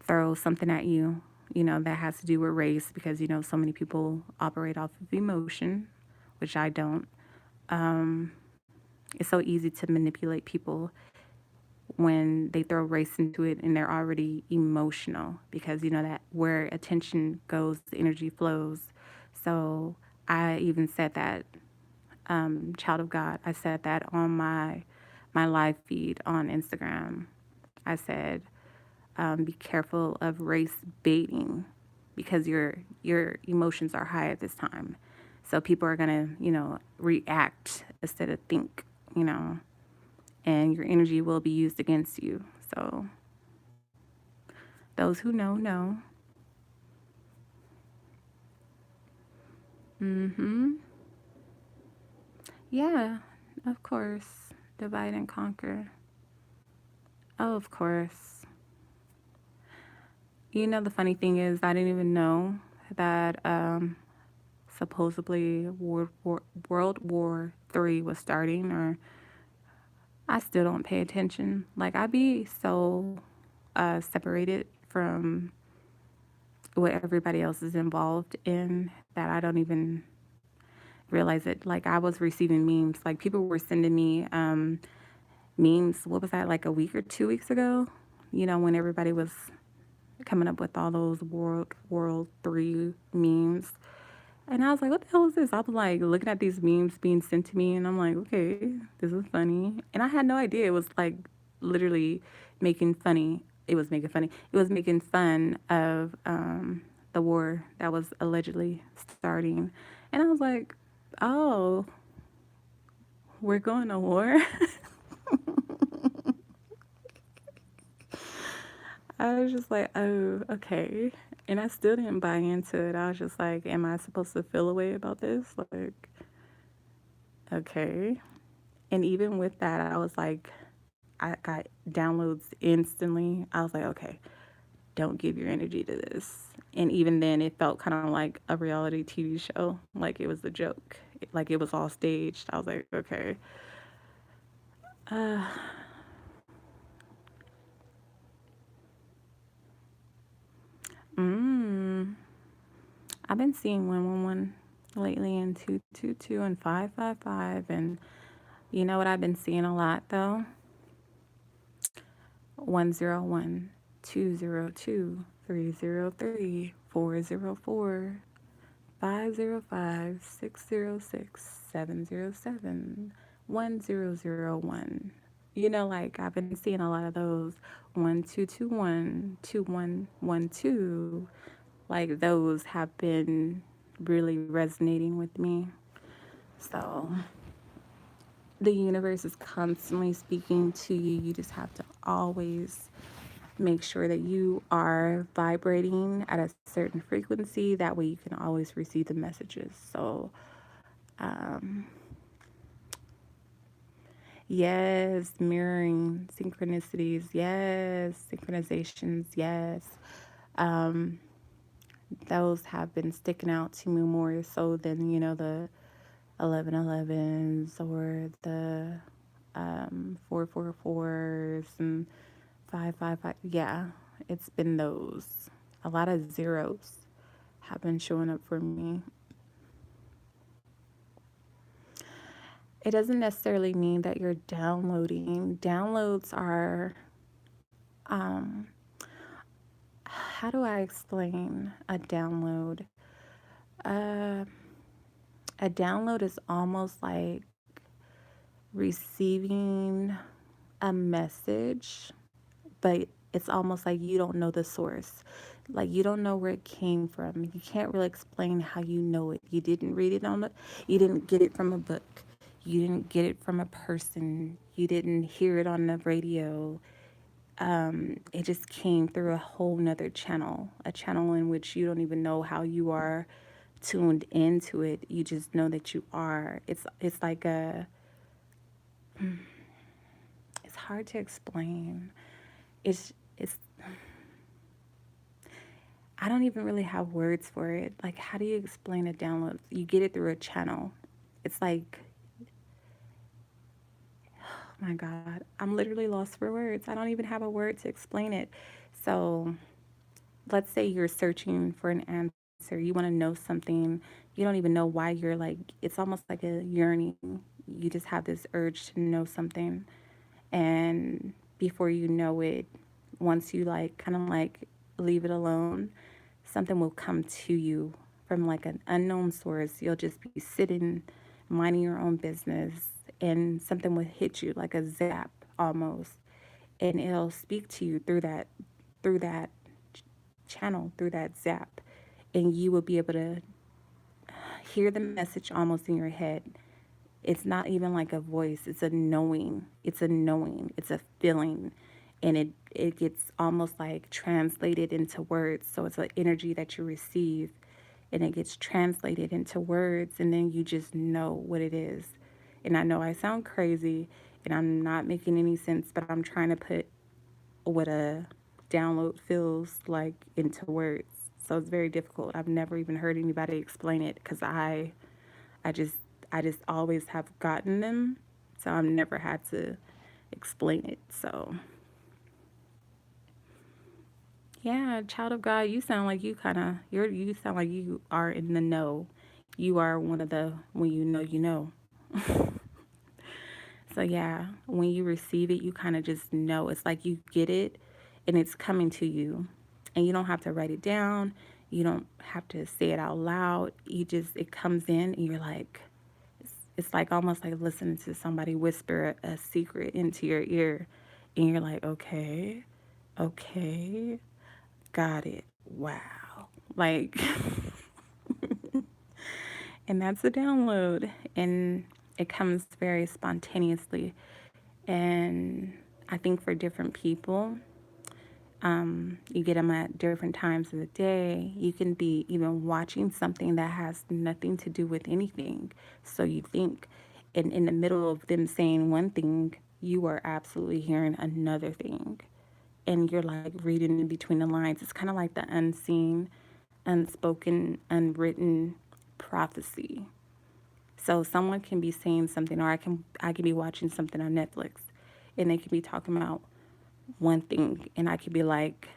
throw something at you, that has to do with race because so many people operate off of emotion, which I don't. It's so easy to manipulate people when they throw race into it and they're already emotional because that where attention goes, the energy flows. So I even said that, child of God, I said that on my live feed on Instagram. I said, be careful of race baiting because your emotions are high at this time. So people are gonna, react instead of think, and your energy will be used against you. So those who know know. Mm-hmm. Yeah, of course. Divide and conquer. Oh, of course. The funny thing is, I didn't even know that supposedly World War III was starting, or I still don't pay attention. Like, I be so separated from what everybody else is involved in that I don't even realize it. Like, I was receiving memes. Like, people were sending me memes. What was that, like a week or 2 weeks ago? When everybody was coming up with all those World 3 memes. And I was like, what the hell is this? I was like looking at these memes being sent to me, and I'm like, okay, this is funny. And I had no idea it was like literally making funny. It was making funny. It was making fun of the war that was allegedly starting. And I was like, oh, we're going to war? I was just like, oh, okay. And I still didn't buy into it. I was just like, am I supposed to feel a way about this? Like, okay. And even with that, I was like, I got downloads instantly. I was like, okay, don't give your energy to this. And even then, it felt kind of like a reality TV show. Like it was a joke. Like it was all staged. I was like, okay. Uh, mm, I've been seeing 111 lately, and 222 and 555. And you know what I've been seeing a lot though? 101, 202, 303, 404, 505, 606, 707, 1001. Like I've been seeing a lot of those 1221, 2112. Like those have been really resonating with me. So the universe is constantly speaking to you. You just have to always make sure that you are vibrating at a certain frequency. That way you can always receive the messages. So, um, yes, mirroring synchronicities. Yes, synchronizations. Yes. Um, those have been sticking out to me more so than, the 1111s or the 444s and 555. Yeah, it's been those. A lot of zeros have been showing up for me. It doesn't necessarily mean that you're downloading. Downloads are, um, how do I explain a download? Uh, a download is almost like receiving a message, but it's almost like you don't know the source. Like you don't know where it came from. You can't really explain how you know it. You didn't read it on the, you didn't get it from a book. You didn't get it from a person. You didn't hear it on the radio. It just came through a whole nother channel, a channel in which you don't even know how you are tuned into it. You just know that you are. It's like a, it's hard to explain. It's I don't even really have words for it. Like, how do you explain a download? You get it through a channel. It's like, oh my God, I'm literally lost for words. I don't even have a word to explain it. So, let's say you're searching for an answer. You want to know something. You don't even know why you're like, it's almost like a yearning. You just have this urge to know something. And before you know it, once you like kind of like leave it alone, something will come to you from like an unknown source. You'll just be sitting minding your own business and something will hit you like a zap almost, and it'll speak to you through that channel, through that zap, and you will be able to hear the message almost in your head. It's not even like a voice, it's a knowing. It's a knowing. It's a feeling. And it gets almost like translated into words. So it's an energy that you receive and it gets translated into words and then you just know what it is. And I know I sound crazy and I'm not making any sense, but I'm trying to put what a download feels like into words. So it's very difficult. I've never even heard anybody explain it because I just I just always have gotten them, so I've never had to explain it. So yeah, child of God, you sound like you sound like you are in the know. You are one of the when you know you know. So yeah, when you receive it, you kind of just know. It's like you get it and it's coming to you. And you don't have to write it down. You don't have to say it out loud. It comes in and you're like, it's like almost like listening to somebody whisper a secret into your ear. And you're like, okay, okay, got it. Wow. Like, and that's a download. And it comes very spontaneously. And I think for different people, you get them at different times of the day. You can be even watching something that has nothing to do with anything. So you think, and in the middle of them saying one thing, you are absolutely hearing another thing. And you're like reading in between the lines. It's kind of like the unseen, unspoken, unwritten prophecy. So someone can be saying something, or I can be watching something on Netflix, and they can be talking about one thing, and I could be like,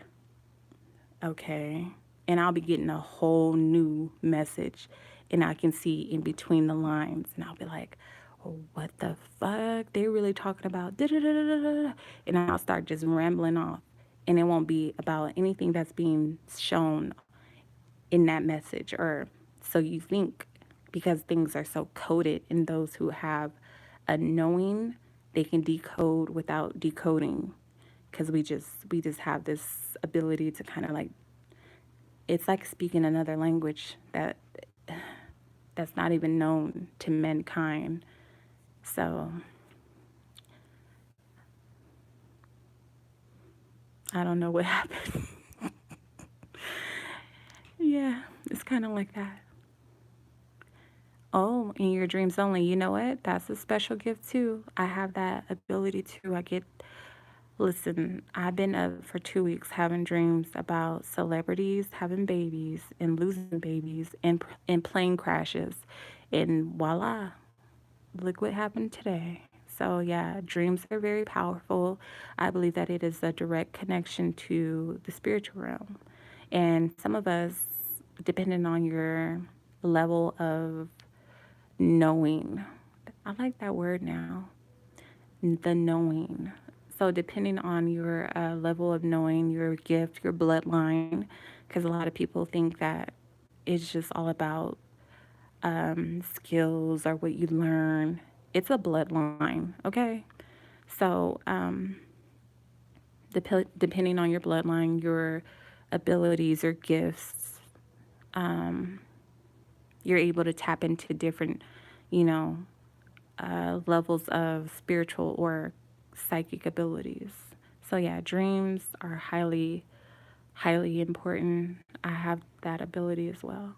okay, and I'll be getting a whole new message, and I can see in between the lines, and I'll be like, oh, what the fuck? They're really talking about da da da da da da, and I'll start just rambling off, and it won't be about anything that's being shown in that message, or so you think, because things are so coded in those who have a knowing, they can decode without decoding, because we just have this ability to kind of like, it's like speaking another language that's not even known to mankind. So I don't know what happened. Yeah, it's kind of like that. Oh, in your dreams only. You know what? That's a special gift too. I have that ability too. Listen, I've been up for 2 weeks having dreams about celebrities having babies and losing babies and plane crashes. And voila, look what happened today. So, yeah, dreams are very powerful. I believe that it is a direct connection to the spiritual realm. And some of us, depending on your level of knowing, I like that word now, the knowing. So, depending on your level of knowing, your gift, your bloodline, because a lot of people think that it's just all about skills or what you learn. It's a bloodline, okay? So, depending on your bloodline, your abilities or gifts, you're able to tap into different, you know, levels of spiritual or psychic abilities. So, yeah, dreams are highly, highly important. I have that ability as well.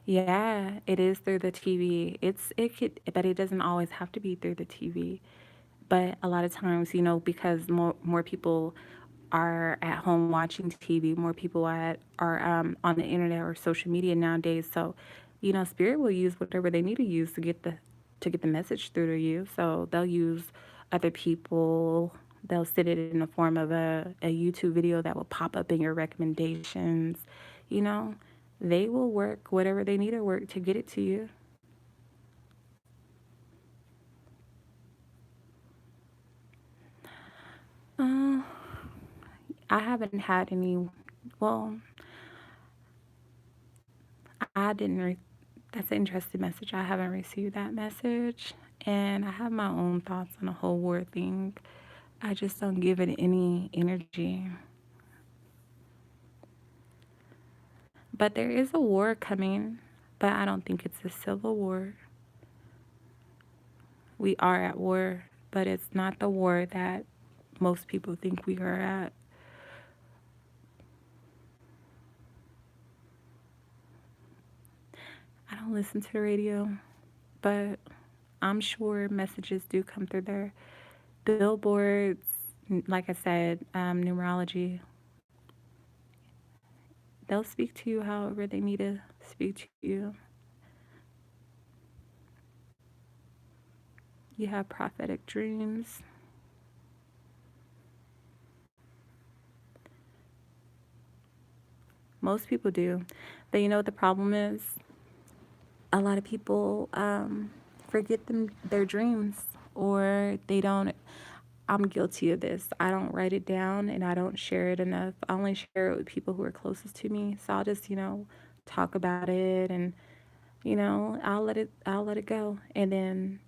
Yeah, it is through the TV. It could, but it doesn't always have to be through the TV. But a lot of times, because more people are at home watching TV, more people are on the internet or social media nowadays. So, Spirit will use whatever they need to use to get the message through to you. So they'll use other people. They'll sit it in the form of a YouTube video that will pop up in your recommendations. You know, they will work whatever they need to work to get it to you. Uh, I haven't had any. Well, I didn't. That's an interesting message. I haven't received that message, and I have my own thoughts on the whole war thing. I just don't give it any energy. But there is a war coming, but I don't think it's a civil war. We are at war, but it's not the war that most people think we are at. I don't listen to the radio, but I'm sure messages do come through there. Billboards, like I said, numerology, they'll speak to you however they need to speak to you. You have prophetic dreams. Most people do. But you know what the problem is? A lot of people forget their dreams, or they don't. I'm guilty of this. I don't write it down and I don't share it enough. I only share it with people who are closest to me. So I'll just, talk about it, and I'll let it go. And then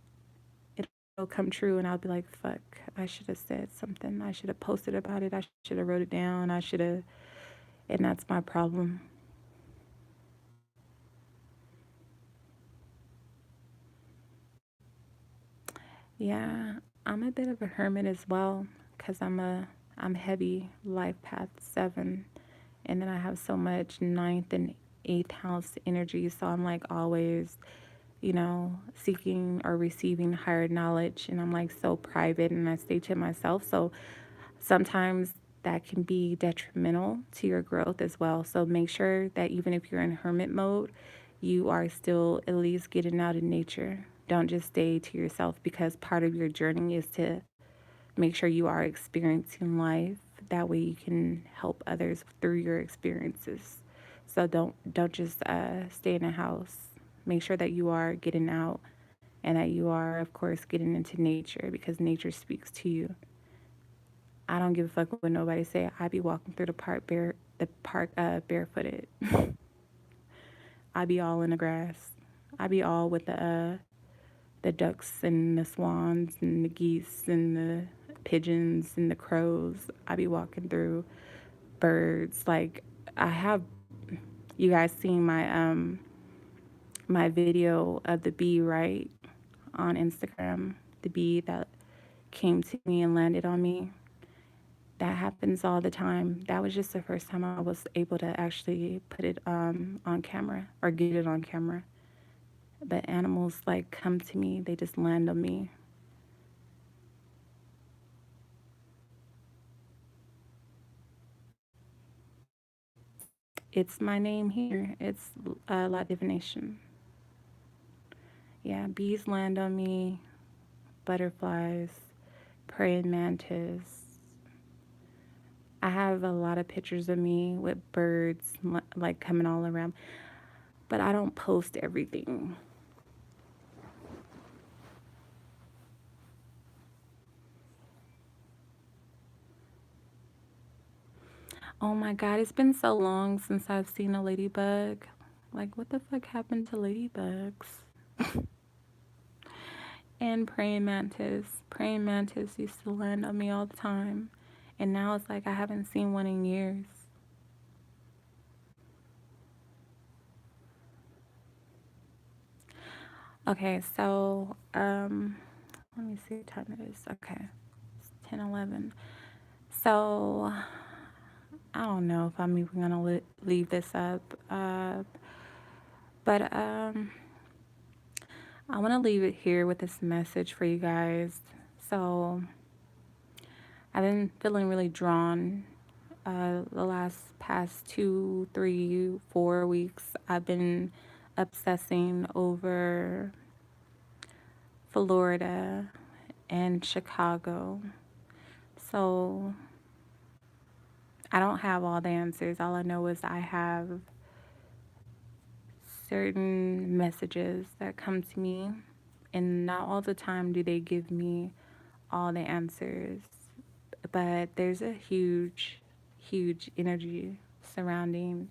it'll come true, and I'll be like, fuck, I should have said something. I should have posted about it. I should have wrote it down. I should have, and that's my problem. Yeah, I'm a bit of a hermit as well, because I'm heavy life path 7, and then I have so much ninth and eighth house energy. So I'm like always, seeking or receiving higher knowledge, and I'm like so private, and I stay to myself. So sometimes that can be detrimental to your growth as well. So make sure that even if you're in hermit mode, you are still at least getting out in nature. Don't just stay to yourself, because part of your journey is to make sure you are experiencing life. That way you can help others through your experiences. So don't just stay in a house. Make sure that you are getting out, and that you are, of course, getting into nature, because nature speaks to you. I don't give a fuck what nobody say. I be walking through the park barefooted. I be all in the grass. I be all with the ducks and the swans and the geese and the pigeons and the crows. I be walking through birds. Like, I have you guys seen my video of the bee, right? On Instagram. The bee that came to me and landed on me. That happens all the time. That was just the first time I was able to actually put it on camera, or get it on camera. But animals like come to me, they just land on me. It's my name here. It's La Divination. Yeah, bees land on me, butterflies, praying mantis. I have a lot of pictures of me with birds like coming all around, but I don't post everything. Oh my God, it's been so long since I've seen a ladybug. Like, what the fuck happened to ladybugs? And praying mantis. Praying mantis used to land on me all the time. And now it's like I haven't seen one in years. Okay, so let me see what time it is. Okay, it's 10:11. So I don't know if I'm even gonna leave this up, but I want to leave it here with this message for you guys. So I've been feeling really drawn the past 2, 3, 4 weeks. I've been obsessing over Florida and Chicago. So I don't have all the answers. All I know is I have certain messages that come to me, and not all the time do they give me all the answers. But there's a huge, huge energy surrounding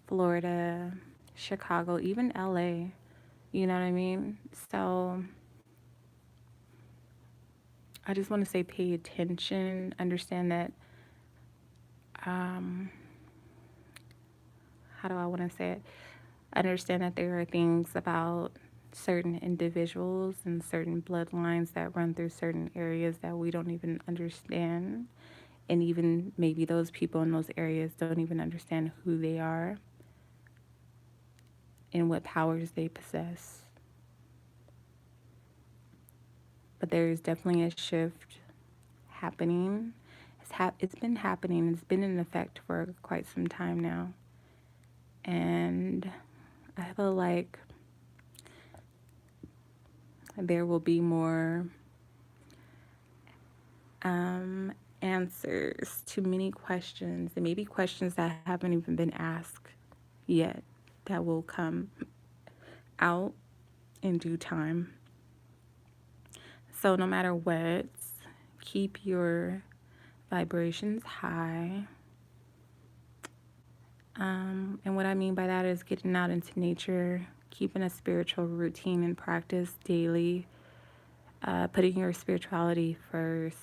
Florida, Chicago, even LA. You know what I mean? So I just want to say pay attention, understand that, how do I want to say it? Understand that there are things about certain individuals and certain bloodlines that run through certain areas that we don't even understand. And even maybe those people in those areas don't even understand who they are and what powers they possess. But there is definitely a shift happening. It's been happening. It's been in effect for quite some time now. And I feel like there will be more answers to many questions, and maybe questions that haven't even been asked yet, that will come out in due time. So no matter what, keep your vibrations high. And what I mean by that is getting out into nature, keeping a spiritual routine and practice daily, putting your spirituality first,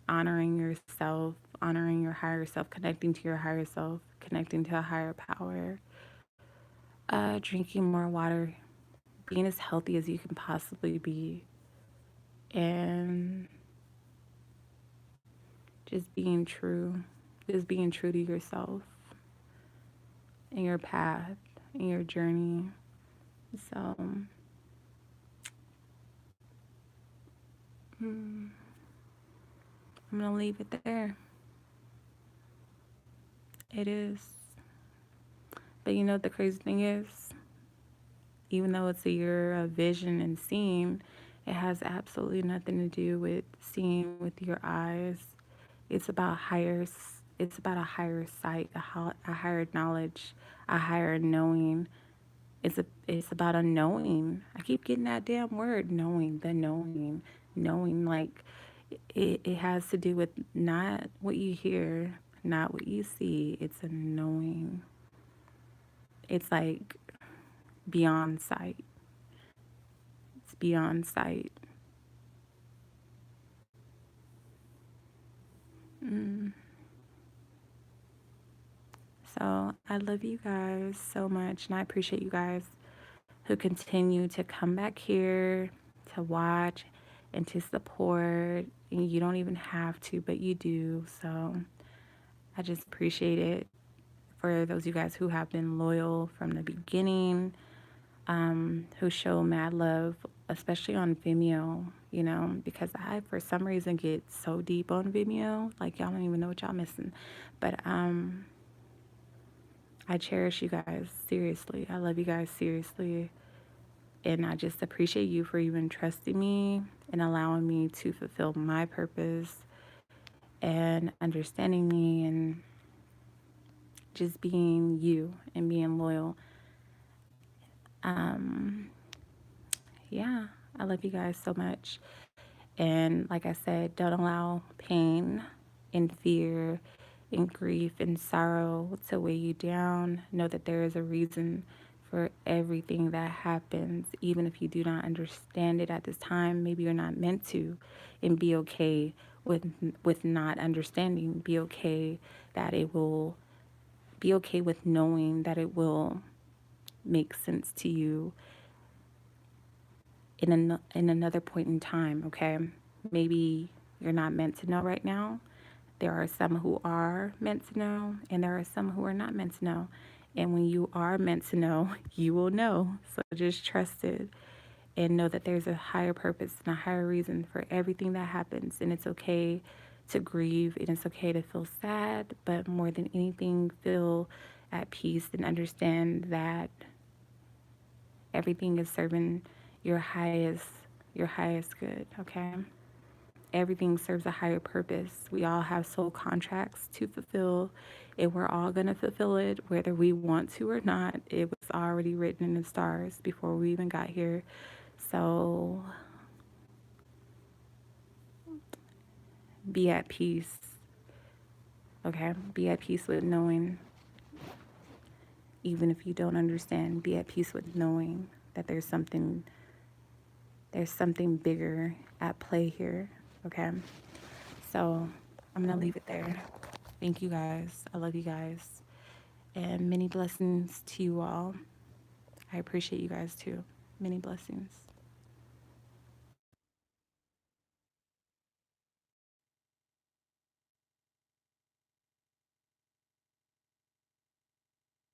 honoring yourself, honoring your higher self, connecting to your higher self, connecting to a higher power, drinking more water, being as healthy as you can possibly be, and just being true. Just being true to yourself and your path and your journey. So, I'm going to leave it there. It is. But you know what the crazy thing is? Even though it's a year of vision and seeing, it has absolutely nothing to do with seeing with your eyes. It's about it's about a higher sight, a higher knowledge, a higher knowing. It's about a knowing. I keep getting that damn word, knowing, the knowing, knowing. Like it has to do with not what you hear, not what you see. It's a knowing. It's like beyond sight. It's beyond sight. So I love you guys so much, and I appreciate you guys who continue to come back here to watch and to support. And you don't even have to, but you do. So I just appreciate it for those of you guys who have been loyal from the beginning, who show mad love, especially on Vimeo, you know, because I, for some reason, get so deep on Vimeo. Like, y'all don't even know what y'all missing. But I cherish you guys, seriously. I love you guys, seriously. And I just appreciate you for even trusting me and allowing me to fulfill my purpose and understanding me and just being you and being loyal. Um, yeah, I love you guys so much. And like I said, don't allow pain and fear and grief and sorrow to weigh you down. Know that there is a reason for everything that happens, even if you do not understand it at this time. Maybe you're not meant to, and be okay with not understanding. Be okay that it will be okay with knowing that it will make sense to you in another point in time, okay? Maybe you're not meant to know right now. There are some who are meant to know, and there are some who are not meant to know. And when you are meant to know, you will know. So just trust it and know that there's a higher purpose and a higher reason for everything that happens. And it's okay to grieve and it's okay to feel sad, but more than anything, feel at peace and understand that everything is serving your highest good, okay? Everything serves a higher purpose. We all have soul contracts to fulfill, and we're all going to fulfill it whether we want to or not. It was already written in the stars before we even got here. So be at peace, okay? Be at peace with knowing, even if you don't understand, be at peace with knowing that there's something bigger at play here, okay? So I'm going to leave it there. Thank you guys. I love you guys. And many blessings to you all. I appreciate you guys too. Many blessings.